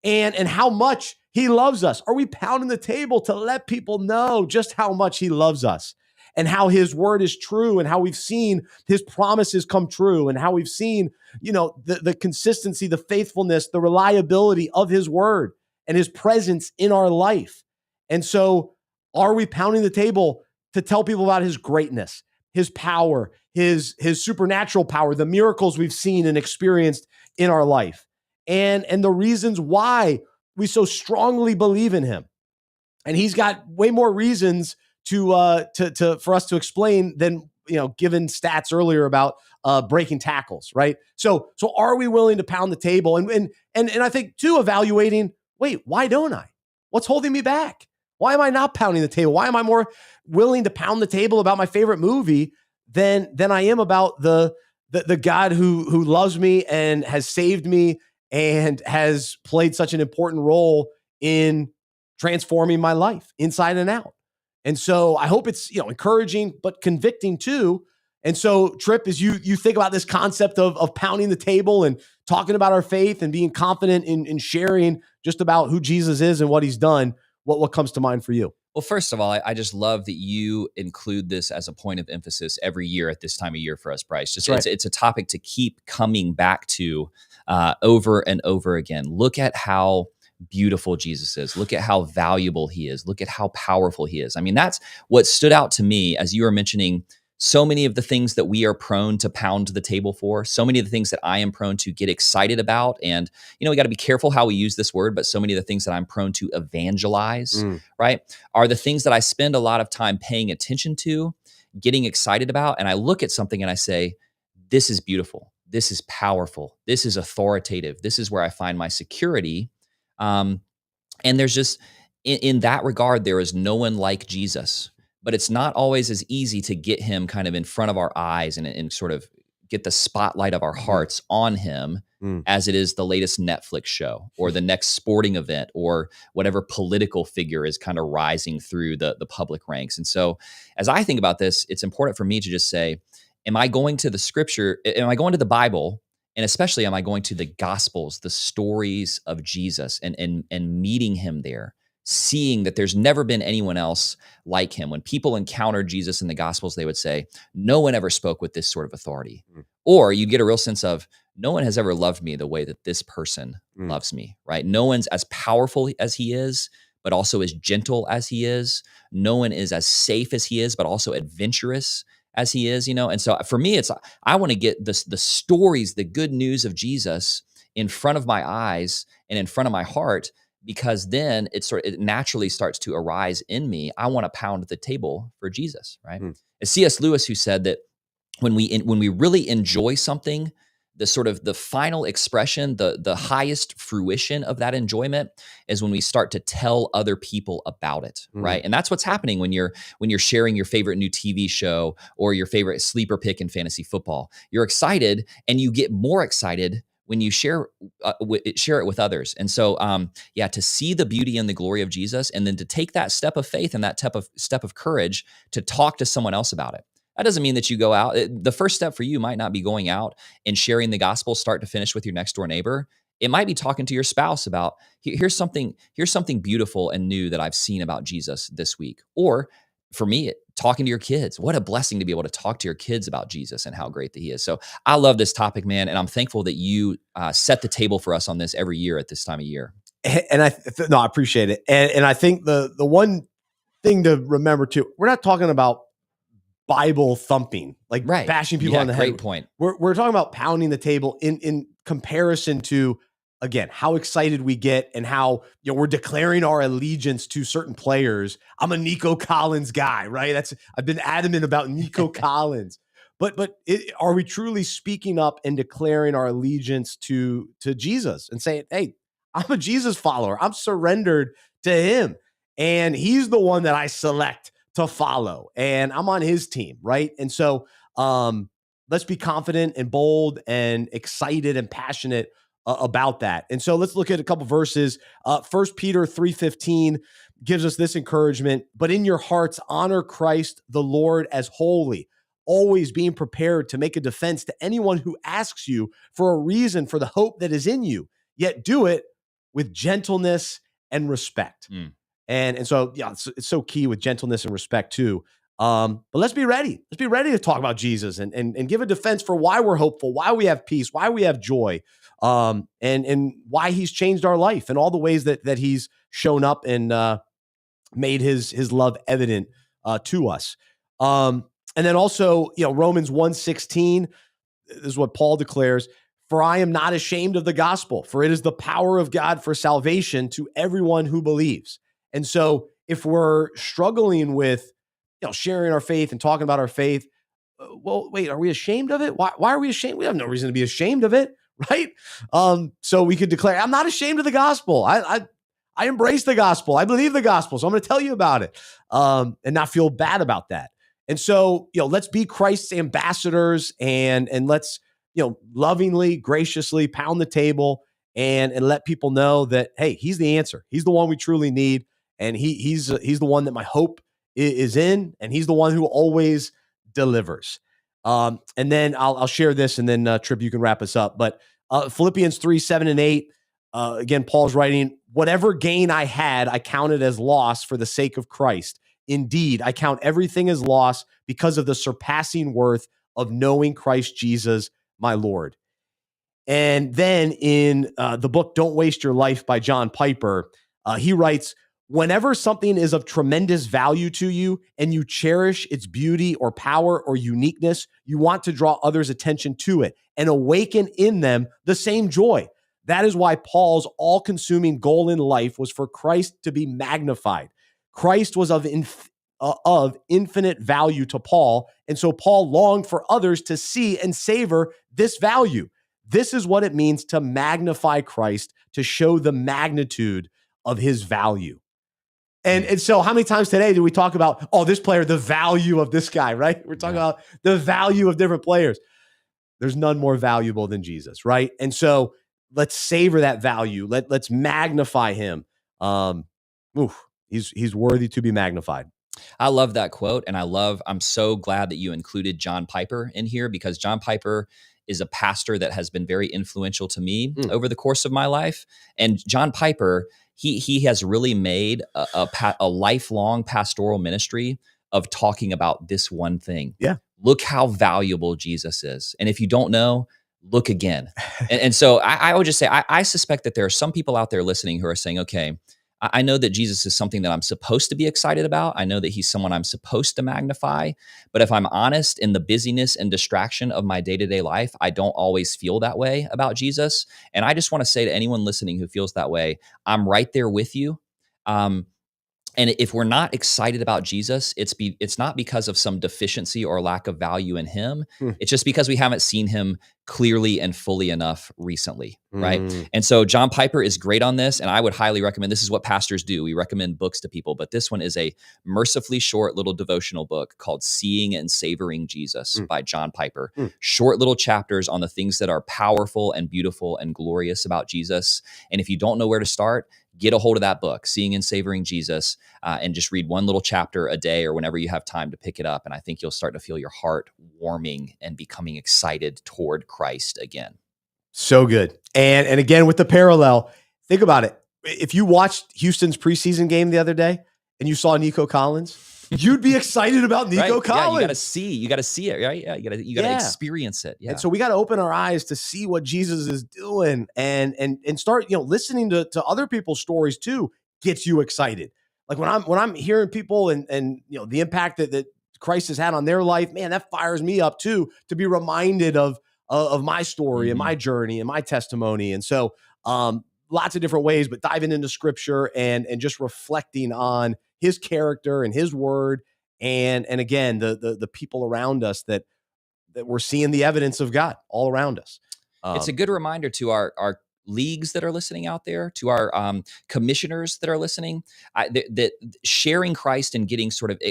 and how much he loves us. Are we pounding the table to let people know just how much he loves us and how his word is true and how we've seen his promises come true and how we've seen, the consistency, the faithfulness, the reliability of his word and his presence in our life? And so are we pounding the table to tell people about his greatness, his power, his supernatural power, the miracles we've seen and experienced in our life, and the reasons why we so strongly believe in him? And he's got way more reasons to for us to explain than given stats earlier about breaking tackles, right? So are we willing to pound the table? And I think too, evaluating, wait, why don't I? What's holding me back? Why am I not pounding the table? Why am I more willing to pound the table about my favorite movie than I am about the God who loves me and has saved me and has played such an important role in transforming my life inside and out? And so I hope it's encouraging but convicting too. And so, Trip, as you think about this concept of pounding the table and talking about our faith and being confident in sharing just about who Jesus is and what he's done, what comes to mind for you? Well, first of all, I just love that you include this as a point of emphasis every year at this time of year for us, Bryce. Just right. It's a topic to keep coming back to over and over again. Look at how beautiful Jesus is. Look at how valuable he is. Look at how powerful he is. I mean, that's what stood out to me as you were mentioning so many of the things that we are prone to pound the table for, so many of the things that I am prone to get excited about. And, we got to be careful how we use this word, but so many of the things that I'm prone to evangelize, right, are the things that I spend a lot of time paying attention to, getting excited about. And I look at something and I say, this is beautiful. This is powerful. This is authoritative. This is where I find my security. And there's just, in that regard, there is no one like Jesus. But it's not always as easy to get him kind of in front of our eyes and sort of get the spotlight of our hearts on him as it is the latest Netflix show or the next sporting event or whatever political figure is kind of rising through the public ranks. And so as I think about this, it's important for me to just say, am I going to the scripture? Am I going to the Bible? And especially, am I going to the Gospels, the stories of Jesus and meeting him there? seeing that there's never been anyone else like him. When people encountered Jesus in the Gospels, they would say, no one ever spoke with this sort of authority. Or you'd get a real sense of, no one has ever loved me the way that this person loves me, right? No one's as powerful as he is, but also as gentle as he is. No one is as safe as he is, but also adventurous as he is, And so for me, I want to get the stories, the good news of Jesus in front of my eyes and in front of my heart, because then it naturally starts to arise in me. I want to pound the table for Jesus, right? It's C.S. Lewis who said that when we really enjoy something, the final expression, the highest fruition of that enjoyment is when we start to tell other people about it, right? And that's what's happening when you're sharing your favorite new TV show or your favorite sleeper pick in fantasy football. You're excited, and you get more excited when you share it with others. And so, to see the beauty and the glory of Jesus, and then to take that step of faith and that step of courage to talk to someone else about it. That doesn't mean that you go out. The first step for you might not be going out and sharing the gospel start to finish with your next door neighbor. It might be talking to your spouse about, here's something beautiful and new that I've seen about Jesus this week. Or for me, talking to your kids. What a blessing to be able to talk to your kids about Jesus and how great that he is. So I love this topic, man. And I'm thankful that you set the table for us on this every year at this time of year. And I appreciate it. And I think the one thing to remember too, we're not talking about Bible thumping, like bashing people on the head. Great point. We're talking about pounding the table in comparison to, again, how excited we get and how we're declaring our allegiance to certain players. I'm a Nico Collins guy, right? I've been adamant about Nico Collins, but are we truly speaking up and declaring our allegiance to Jesus and saying, hey, I'm a Jesus follower. I'm surrendered to him, and he's the one that I select to follow, and I'm on his team, right? And so let's be confident and bold and excited and passionate about that. And so let's look at a couple verses. 1 Peter 3:15 gives us this encouragement: but in your hearts, honor Christ the Lord as holy, always being prepared to make a defense to anyone who asks you for a reason for the hope that is in you, yet do it with gentleness and respect. And so, it's so key with gentleness and respect too. But let's be ready. Let's be ready to talk about Jesus and give a defense for why we're hopeful, why we have peace, why we have joy, and why he's changed our life and all the ways that he's shown up and made his love evident to us. And then also, Romans 1:16, this is what Paul declares: for I am not ashamed of the gospel, for it is the power of God for salvation to everyone who believes. And so if we're struggling with, sharing our faith and talking about our faith, well, wait, are we ashamed of it? Why are we ashamed? We have no reason to be ashamed of it, right? So we could declare, I'm not ashamed of the gospel. I embrace the gospel. I believe the gospel. So I'm going to tell you about it, and not feel bad about that. And so, let's be Christ's ambassadors and let's, lovingly, graciously pound the table and let people know that, hey, he's the answer. He's the one we truly need. And he's the one that my hope is in, and he's the one who always delivers. And then I'll share this, and then Trip, you can wrap us up. But Philippians 3:7-8, again, Paul's writing, whatever gain I had, I counted as loss for the sake of Christ. Indeed, I count everything as loss because of the surpassing worth of knowing Christ Jesus, my Lord. And then in the book, Don't Waste Your Life by John Piper, he writes, whenever something is of tremendous value to you and you cherish its beauty or power or uniqueness, you want to draw others' attention to it and awaken in them the same joy. That is why Paul's all-consuming goal in life was for Christ to be magnified. Christ was of infinite value to Paul, and so Paul longed for others to see and savor this value. This is what it means to magnify Christ, to show the magnitude of his value. And so how many times today do we talk about, this player, the value of this guy, right? We're talking about the value of different players. There's none more valuable than Jesus, right? And so let's savor that value. Let's magnify him. He's worthy to be magnified. I love that quote. And I'm so glad that you included John Piper in here, because John Piper is a pastor that has been very influential to me over the course of my life. And John Piper, he has really made a lifelong pastoral ministry of talking about this one thing. Yeah. Look how valuable Jesus is. And if you don't know, look again. And so I would just say, I suspect that there are some people out there listening who are saying, okay, I know that Jesus is something that I'm supposed to be excited about. I know that he's someone I'm supposed to magnify. But if I'm honest, in the busyness and distraction of my day-to-day life, I don't always feel that way about Jesus. And I just want to say to anyone listening who feels that way, I'm right there with you. And if we're not excited about Jesus, it's not because of some deficiency or lack of value in him. It's just because we haven't seen him clearly and fully enough recently, right? And so John Piper is great on this, and I would highly recommend, this is what pastors do. We recommend books to people, but this one is a mercifully short little devotional book called Seeing and Savoring Jesus by John Piper. Short little chapters on the things that are powerful and beautiful and glorious about Jesus. And if you don't know where to start, get a hold of that book, Seeing and Savoring Jesus, and just read one little chapter a day or whenever you have time to pick it up. And I think you'll start to feel your heart warming and becoming excited toward Christ again. So good. And again, with the parallel, think about it. If you watched Houston's preseason game the other day and you saw Nico Collins, you'd be excited about Nico Collins. Yeah, you got to see it, right? Yeah, you got to experience it. Yeah. And so we got to open our eyes to see what Jesus is doing and start, listening to other people's stories too gets you excited. Like when I'm hearing people and the impact that Christ has had on their life, man, that fires me up too, to be reminded of my story and my journey and my testimony. And so lots of different ways, but diving into scripture and just reflecting on his character and his word. And again, the people around us that we're seeing the evidence of God all around us. It's a good reminder to our leagues that are listening out there, to our commissioners that are listening, that sharing Christ and getting sort of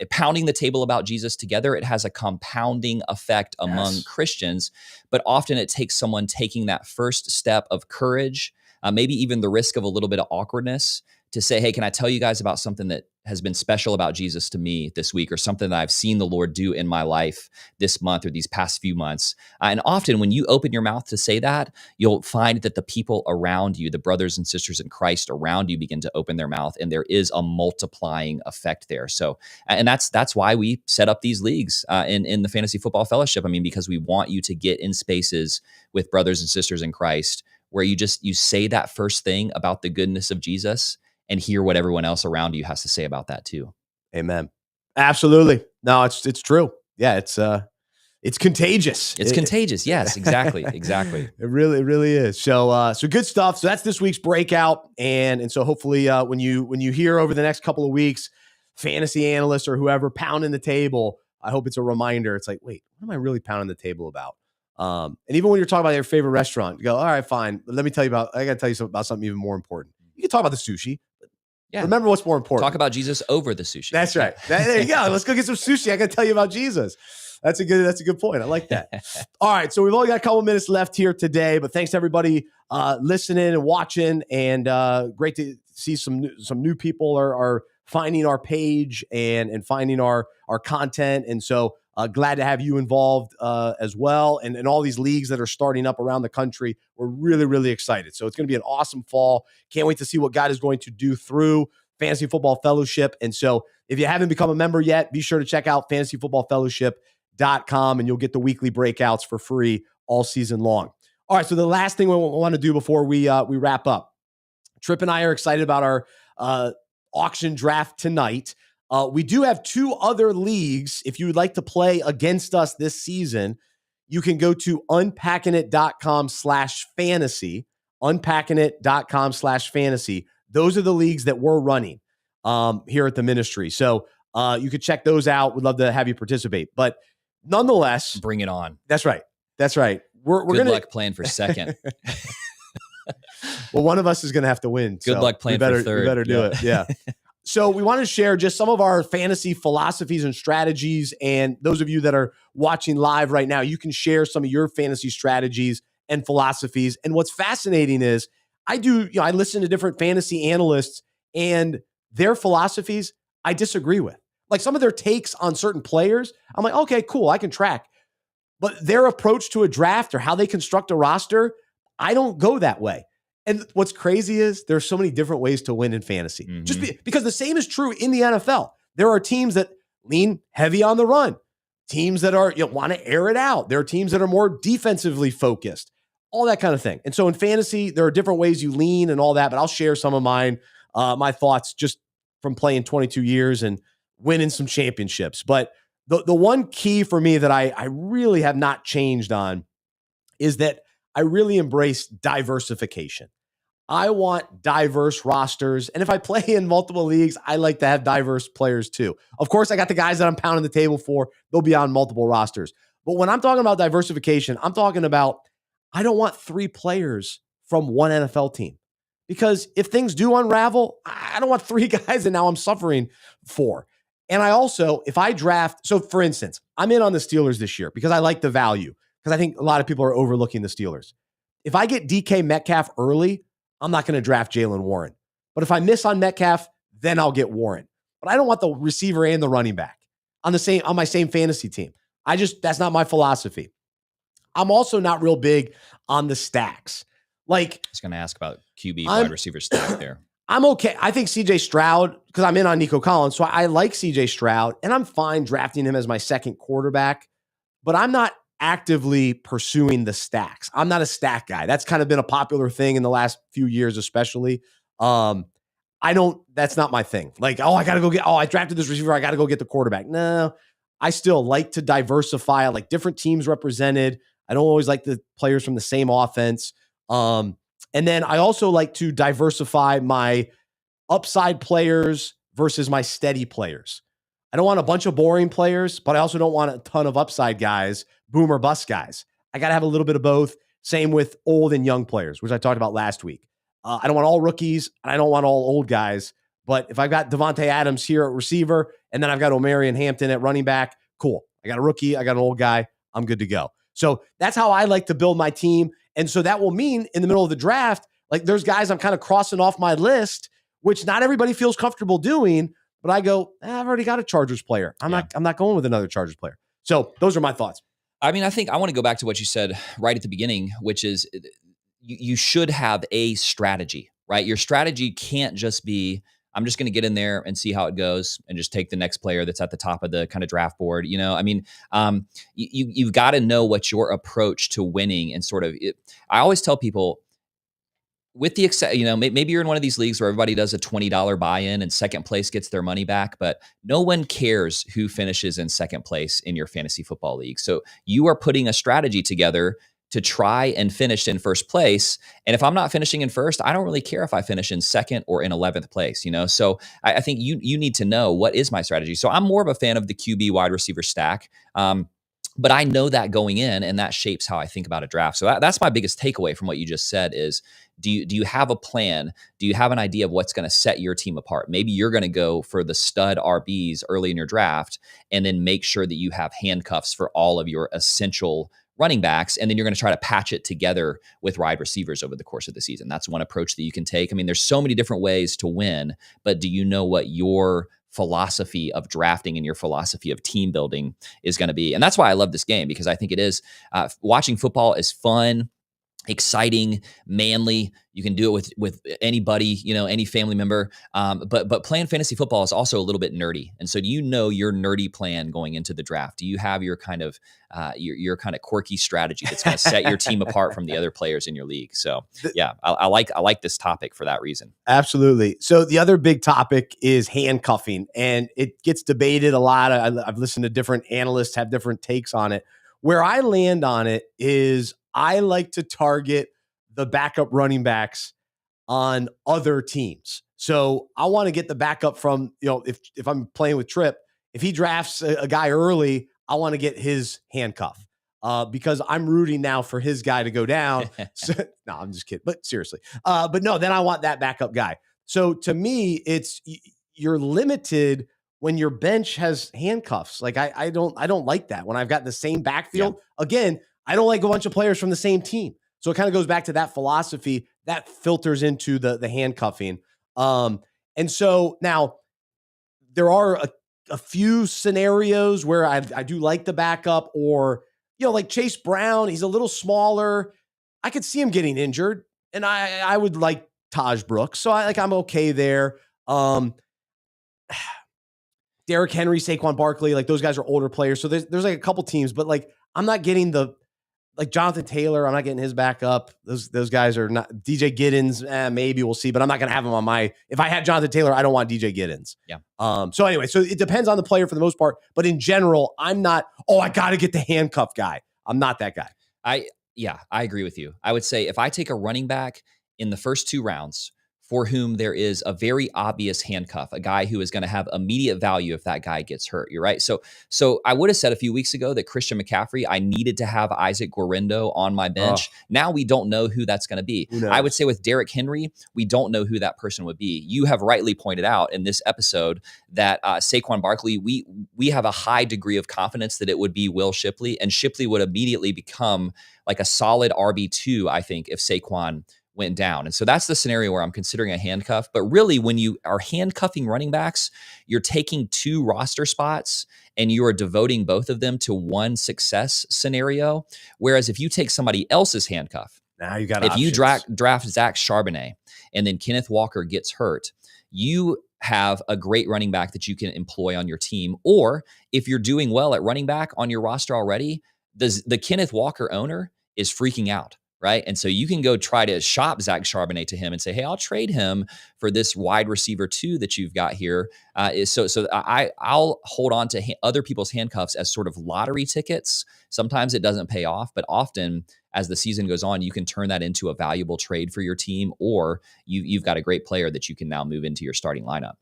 pounding the table about Jesus together, it has a compounding effect among Christians. But often it takes someone taking that first step of courage, maybe even the risk of a little bit of awkwardness, to say, hey, can I tell you guys about something that has been special about Jesus to me this week, or something that I've seen the Lord do in my life this month or these past few months? And often when you open your mouth to say that, you'll find that the people around you, the brothers and sisters in Christ around you, begin to open their mouth, and there is a multiplying effect there. So, and that's why we set up these leagues in the Fantasy Football Fellowship. I mean, because we want you to get in spaces with brothers and sisters in Christ where you say that first thing about the goodness of Jesus and hear what everyone else around you has to say about that too. Amen. Absolutely. No, it's true. Yeah, it's contagious. It's contagious. Yes, exactly. Exactly. It really is. So good stuff. So that's this week's breakout. And so hopefully when you hear over the next couple of weeks, fantasy analysts or whoever pounding the table, I hope it's a reminder. It's like, wait, what am I really pounding the table about? And even when you're talking about your favorite restaurant, you go, all right, fine. But let me tell you I got to tell you about something even more important. You can talk about the sushi. Yeah. Remember what's more important. Talk about Jesus over the sushi. That's right. There you go. Let's go get some sushi. I got to tell you about Jesus. That's a good point. I like that. All right. So we've only got a couple of minutes left here today, but thanks to everybody listening and watching, and great to see some new people are finding our page and finding our content. And so glad to have you involved as well. And all these leagues that are starting up around the country, we're really, really excited. So it's going to be an awesome fall. Can't wait to see what God is going to do through Fantasy Football Fellowship. And so if you haven't become a member yet, be sure to check out fantasyfootballfellowship.com, and you'll get the weekly breakouts for free all season long. All right. So the last thing we want to do before we wrap up, Trip and I are excited about our auction draft tonight. We do have two other leagues. If you would like to play against us this season, you can go to unpackingit.com/fantasy, unpackingit.com/fantasy. Those are the leagues that we're running here at the ministry. So you could check those out. We'd love to have you participate. But nonetheless, bring it on. That's right. We're good luck playing for second. Well, one of us is going to have to win. Good luck playing for third. We better do it. Yeah. So we want to share just some of our fantasy philosophies and strategies. And those of you that are watching live right now, you can share some of your fantasy strategies and philosophies. And what's fascinating is I listen to different fantasy analysts, and their philosophies I disagree with. Like some of their takes on certain players, I'm like, okay, cool, I can track. But their approach to a draft or how they construct a roster, I don't go that way. And what's crazy is there's so many different ways to win in fantasy. Because the same is true in the NFL. There are teams that lean heavy on the run, teams that are want to air it out. There are teams that are more defensively focused, all that kind of thing. And so in fantasy, there are different ways you lean and all that. But I'll share some of my thoughts just from playing 22 years and winning some championships. But the one key for me that I really have not changed on is that I really embrace diversification. I want diverse rosters. And if I play in multiple leagues, I like to have diverse players too. Of course, I got the guys that I'm pounding the table for. They'll be on multiple rosters. But when I'm talking about diversification, I'm talking about I don't want 3 players from one NFL team. Because if things do unravel, I don't want 3 guys that now I'm suffering for. And I also, if I draft, so for instance, I'm in on the Steelers this year because I like the value. Because I think a lot of people are overlooking the Steelers. If I get DK Metcalf early, I'm not going to draft Jalen Warren. But if I miss on Metcalf, then I'll get Warren. But I don't want the receiver and the running back on my same fantasy team. That's not my philosophy. I'm also not real big on the stacks. Like, I was going to ask about QB wide receiver stack there. I'm okay. I think CJ Stroud, because I'm in on Nico Collins, so I like CJ Stroud, and I'm fine drafting him as my second quarterback, but I'm not actively pursuing the stacks. I'm not a stack guy. That's kind of been a popular thing in the last few years, especially. That's not my thing. Like, I drafted this receiver. I got to go get the quarterback. No, I still like to diversify. I like different teams represented. I don't always like the players from the same offense. And then I also like to diversify my upside players versus my steady players. I don't want a bunch of boring players, but I also don't want a ton of upside guys, boom or bust guys. I got to have a little bit of both. Same with old and young players, which I talked about last week. I don't want all rookies, and I don't want all old guys. But if I've got Devontae Adams here at receiver, and then I've got Omarion Hampton at running back, cool. I got a rookie, I got an old guy, I'm good to go. So that's how I like to build my team. And so that will mean in the middle of the draft, like there's guys I'm kind of crossing off my list, which not everybody feels comfortable doing. But I go, I've already got a Chargers player. I'm not going with another Chargers player. So those are my thoughts. I mean, I think I want to go back to what you said right at the beginning, which is you should have a strategy, right? Your strategy can't just be, I'm just going to get in there and see how it goes and just take the next player that's at the top of the kind of draft board. I mean, you've got to know what your approach to winning and sort of, I always tell people, with the maybe you're in one of these leagues where everybody does a $20 buy-in and second place gets their money back, but no one cares who finishes in second place in your fantasy football league. So you are putting a strategy together to try and finish in first place. And if I'm not finishing in first, I don't really care if I finish in second or in 11th place, So I think you need to know, what is my strategy? So I'm more of a fan of the QB wide receiver stack. But I know that going in, and that shapes how I think about a draft. So that's my biggest takeaway from what you just said is, do you have a plan? Do you have an idea of what's going to set your team apart? Maybe you're going to go for the stud RBs early in your draft, and then make sure that you have handcuffs for all of your essential running backs, and then you're going to try to patch it together with wide receivers over the course of the season. That's one approach that you can take. I mean, there's so many different ways to win, but do you know what your philosophy of drafting and your philosophy of team building is going to be? And that's why I love this game, because I think it is watching football is fun, exciting, manly. You can do it with anybody, any family member. But playing fantasy football is also a little bit nerdy. And so, do you know your nerdy plan going into the draft? Do you have your kind of your kind of quirky strategy that's going to set your team apart from the other players in your league? So yeah, I like this topic for that reason. Absolutely. So the other big topic is handcuffing, and it gets debated a lot. I've listened to different analysts have different takes on it. Where I land on it is I like to target the backup running backs on other teams. So I want to get the backup from, if I'm playing with Trip, if he drafts a guy early, I want to get his handcuff because I'm rooting now for his guy to go down. So, no, I'm just kidding. But seriously, but no, then I want that backup guy. So to me, you're limited when your bench has handcuffs. Like I don't like that when I've got the same backfield. Yeah. Again, I don't like a bunch of players from the same team. So it kind of goes back to that philosophy that filters into the handcuffing. And so now there are a few scenarios where I do like the backup, or, like Chase Brown, he's a little smaller. I could see him getting injured. and I would like Taj Brooks. So I'm okay there. Derrick Henry, Saquon Barkley, like those guys are older players. So there's like a couple teams, but like I'm not getting like Jonathan Taylor, I'm not getting his back up. Those guys are not. DJ Giddens, maybe we'll see, but I'm not going to have him on my. If I had Jonathan Taylor, I don't want DJ Giddens. Yeah. So anyway, so it depends on the player for the most part, but in general, I'm not. Oh, I got to get the handcuff guy. I'm not that guy. I agree with you. I would say if I take a running back in the first 2 rounds for whom there is a very obvious handcuff, a guy who is going to have immediate value if that guy gets hurt, you're right. So I would have said a few weeks ago that Christian McCaffrey, I needed to have Isaac Guerrero on my bench. Now we don't know who that's going to be. I would say with Derrick Henry, we don't know who that person would be. You have rightly pointed out in this episode that Saquon Barkley, we have a high degree of confidence that it would be Will Shipley, and Shipley would immediately become like a solid RB2, I think, if Saquon went down. And so that's the scenario where I'm considering a handcuff. But really, when you are handcuffing running backs, you're taking 2 roster spots and you are devoting both of them to one success scenario. Whereas if you take somebody else's handcuff, now you got if you draft Zach Charbonnet and then Kenneth Walker gets hurt, you have a great running back that you can employ on your team. Or if you're doing well at running back on your roster already, the Kenneth Walker owner is freaking out, right? And so you can go try to shop Zach Charbonnet to him and say, hey, I'll trade him for this wide receiver 2 that you've got here. I'll hold on to other people's handcuffs as sort of lottery tickets. Sometimes it doesn't pay off, but often as the season goes on, you can turn that into a valuable trade for your team, or you've got a great player that you can now move into your starting lineup.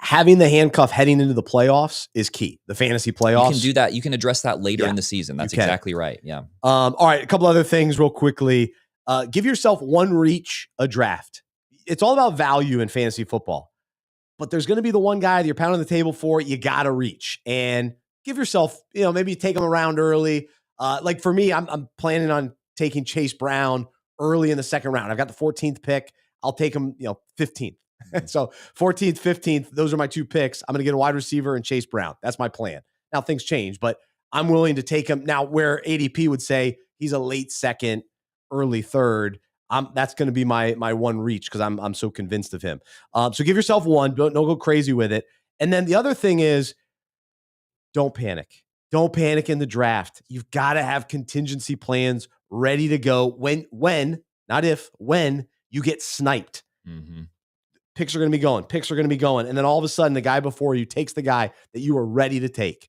Having the handcuff heading into the playoffs is key. The fantasy playoffs. You can do that. You can address that later in the season. That's exactly right. Yeah. All right. A couple other things real quickly. Give yourself one reach a draft. It's all about value in fantasy football, but there's going to be the one guy that you're pounding the table for. You got to reach and give yourself, maybe take him around early. Like for me, I'm planning on taking Chase Brown early in the second round. I've got the 14th pick. I'll take him, 15th. So 14th, 15th, those are my 2 picks. I'm going to get a wide receiver and Chase Brown. That's my plan. Now things change, but I'm willing to take him. Now where ADP would say he's a late second, early third, that's going to be my one reach because I'm so convinced of him. So give yourself one. Don't go crazy with it. And then the other thing is, don't panic. Don't panic in the draft. You've got to have contingency plans ready to go when, not if, when you get sniped. Mm-hmm. Picks are going to be going. And then all of a sudden, the guy before you takes the guy that you were ready to take.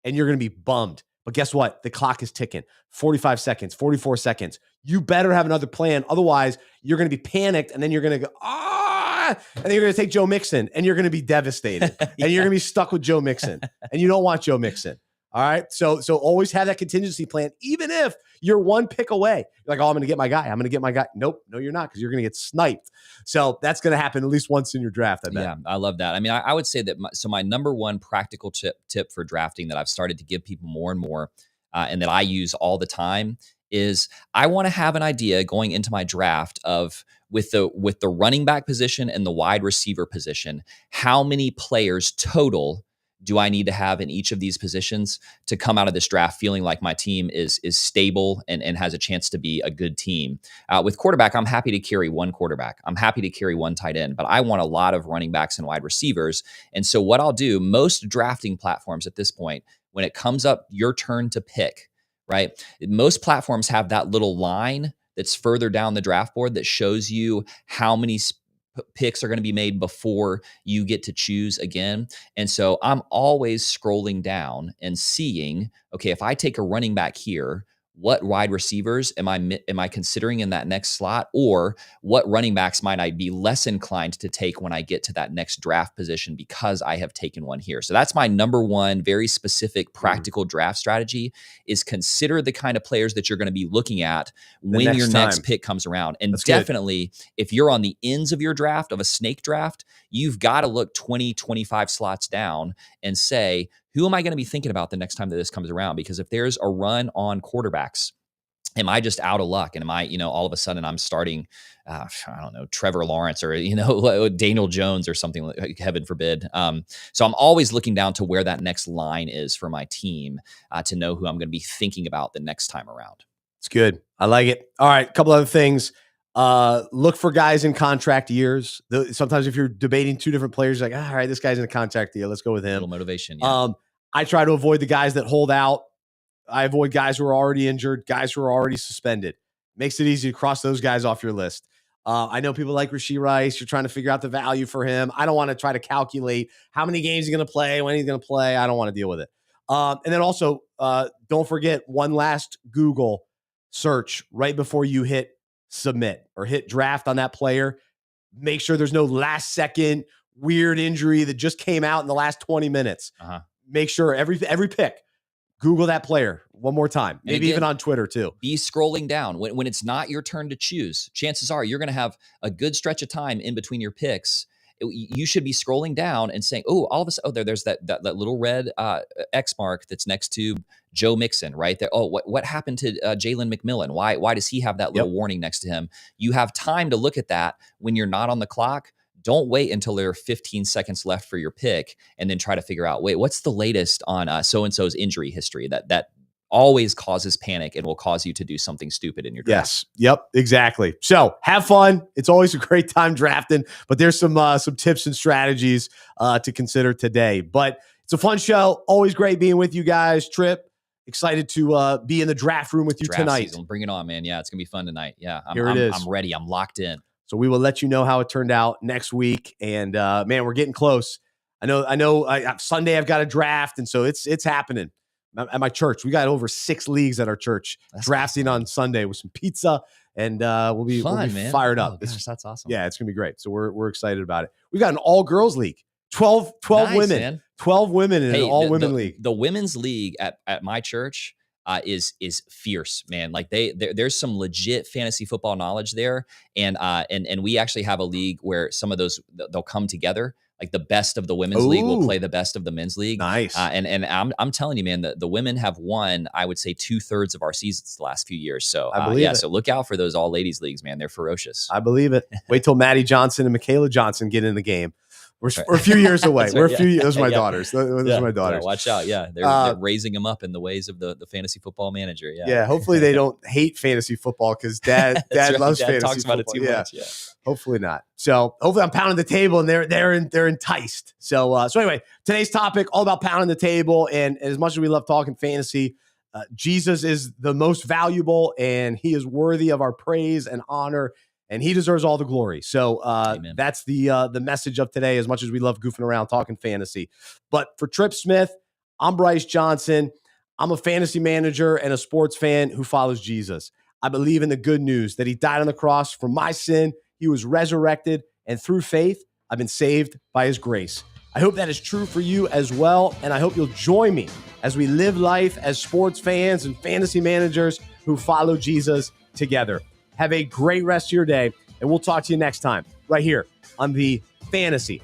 And you're going to be bummed. But guess what? The clock is ticking. 45 seconds, 44 seconds. You better have another plan. Otherwise, you're going to be panicked. And then you're going to go, and then you're going to take Joe Mixon. And you're going to be devastated. And you're going to be stuck with Joe Mixon. And you don't want Joe Mixon. All right. So always have that contingency plan, even if you're one pick away. You're like, oh, I'm going to get my guy. Nope. No, you're not, because you're going to get sniped. So that's going to happen at least once in your draft, I bet. Yeah, I love that. I mean, I would say that my number one practical tip for drafting that I've started to give people more and more, and that I use all the time, is I want to have an idea going into my draft of with the running back position and the wide receiver position, how many players total do I need to have in each of these positions to come out of this draft feeling like my team is stable and has a chance to be a good team? With quarterback, I'm happy to carry one quarterback. I'm happy to carry one tight end, but I want a lot of running backs and wide receivers. And so what I'll do, most drafting platforms at this point, when it comes up your turn to pick, right? Most platforms have that little line that's further down the draft board that shows you how many picks are going to be made before you get to choose again. And so I'm always scrolling down and seeing, okay, if I take a running back here, what wide receivers am I considering in that next slot, or what running backs might I be less inclined to take when I get to that next draft position because I have taken one here? So that's my number one very specific practical draft strategy, is consider the kind of players that you're going to be looking at when your next pick comes around. And that's definitely good. If you're on the ends of your draft, of a snake draft, you've got to look 20, 25 slots down and say, who am I going to be thinking about the next time that this comes around? Because if there's a run on quarterbacks, am I just out of luck? And am I, all of a sudden I'm starting, I don't know, Trevor Lawrence or, Daniel Jones or something, like, heaven forbid. So I'm always looking down to where that next line is for my team to know who I'm going to be thinking about the next time around. It's good. I like it. All right. A couple other things. Look for guys in contract years. Sometimes if you're debating two different players, you're like, all right, this guy's in a contract deal. Let's go with him. A little motivation. Yeah. I try to avoid the guys that hold out. I avoid guys who are already injured, guys who are already suspended. Makes it easy to cross those guys off your list. I know people like Rashee Rice. You're trying to figure out the value for him. I don't want to try to calculate how many games he's going to play, when he's going to play. I don't want to deal with it. And then also, don't forget one last Google search right before you hit submit or hit draft on that player. Make sure there's no last second weird injury that just came out in the last 20 minutes. Make sure every pick, Google that player one more time. Maybe again, even on Twitter too. Be scrolling down. When it's not your turn to choose, chances are you're going to have a good stretch of time in between your picks. You should be scrolling down and saying, oh, all of a sudden, there's that little red X mark that's next to Joe Mixon right there. Oh, what happened to Jalen McMillan? Why does he have that little warning next to him? You have time to look at that when you're not on the clock. Don't wait until there are 15 seconds left for your pick and then try to figure out, wait, what's the latest on so-and-so's injury history that always causes panic and will cause you to do something stupid in your draft. Yes. Yep. Exactly. So have fun. It's always a great time drafting, but there's some tips and strategies to consider today. But it's a fun show. Always great being with you guys. Trip, excited to be in the draft room with you tonight. Season. Bring it on, man. Yeah, it's gonna be fun tonight. Yeah, Here it is. I'm ready. I'm locked in. So we will let you know how it turned out next week. And man, we're getting close. I know. Sunday I've got a draft, and so it's happening. At my church, we got over 6 leagues at our church. That's drafting awesome. On Sunday with some pizza, and we'll be fired up. Gosh, that's awesome. Yeah, it's gonna be great. So we're excited about it. We've got an all girls league, 12 nice, women, man. 12 women in an all women league. The women's league at my church is fierce, man. Like there's some legit fantasy football knowledge there, and we actually have a league where some of those they'll come together. Like the best of the women's league will play the best of the men's league. Nice. And I'm telling you, man, the women have won, I would say 2/3 of our seasons the last few years. So I believe it. So look out for those all ladies leagues, man. They're ferocious. I believe it. Wait till Maddie Johnson and Michaela Johnson get in the game. We're a few years away. Right, those are my daughters. Those are my daughters. Yeah, watch out. Yeah. They're raising them up in the ways of the fantasy football manager. Yeah. Yeah. Hopefully they don't hate fantasy football because dad right. loves dad fantasy talks about football. It too much. Yeah. Hopefully not. So hopefully I'm pounding the table and they're enticed. So anyway, today's topic all about pounding the table. And as much as we love talking fantasy, Jesus is the most valuable and he is worthy of our praise and honor. And he deserves all the glory. So that's the message of today, as much as we love goofing around talking fantasy. But for Trip Smith, I'm Bryce Johnson. I'm a fantasy manager and a sports fan who follows Jesus. I believe in the good news that he died on the cross for my sin. He was resurrected. And through faith, I've been saved by his grace. I hope that is true for you as well. And I hope you'll join me as we live life as sports fans and fantasy managers who follow Jesus together. Have a great rest of your day, and we'll talk to you next time right here on the Fantasy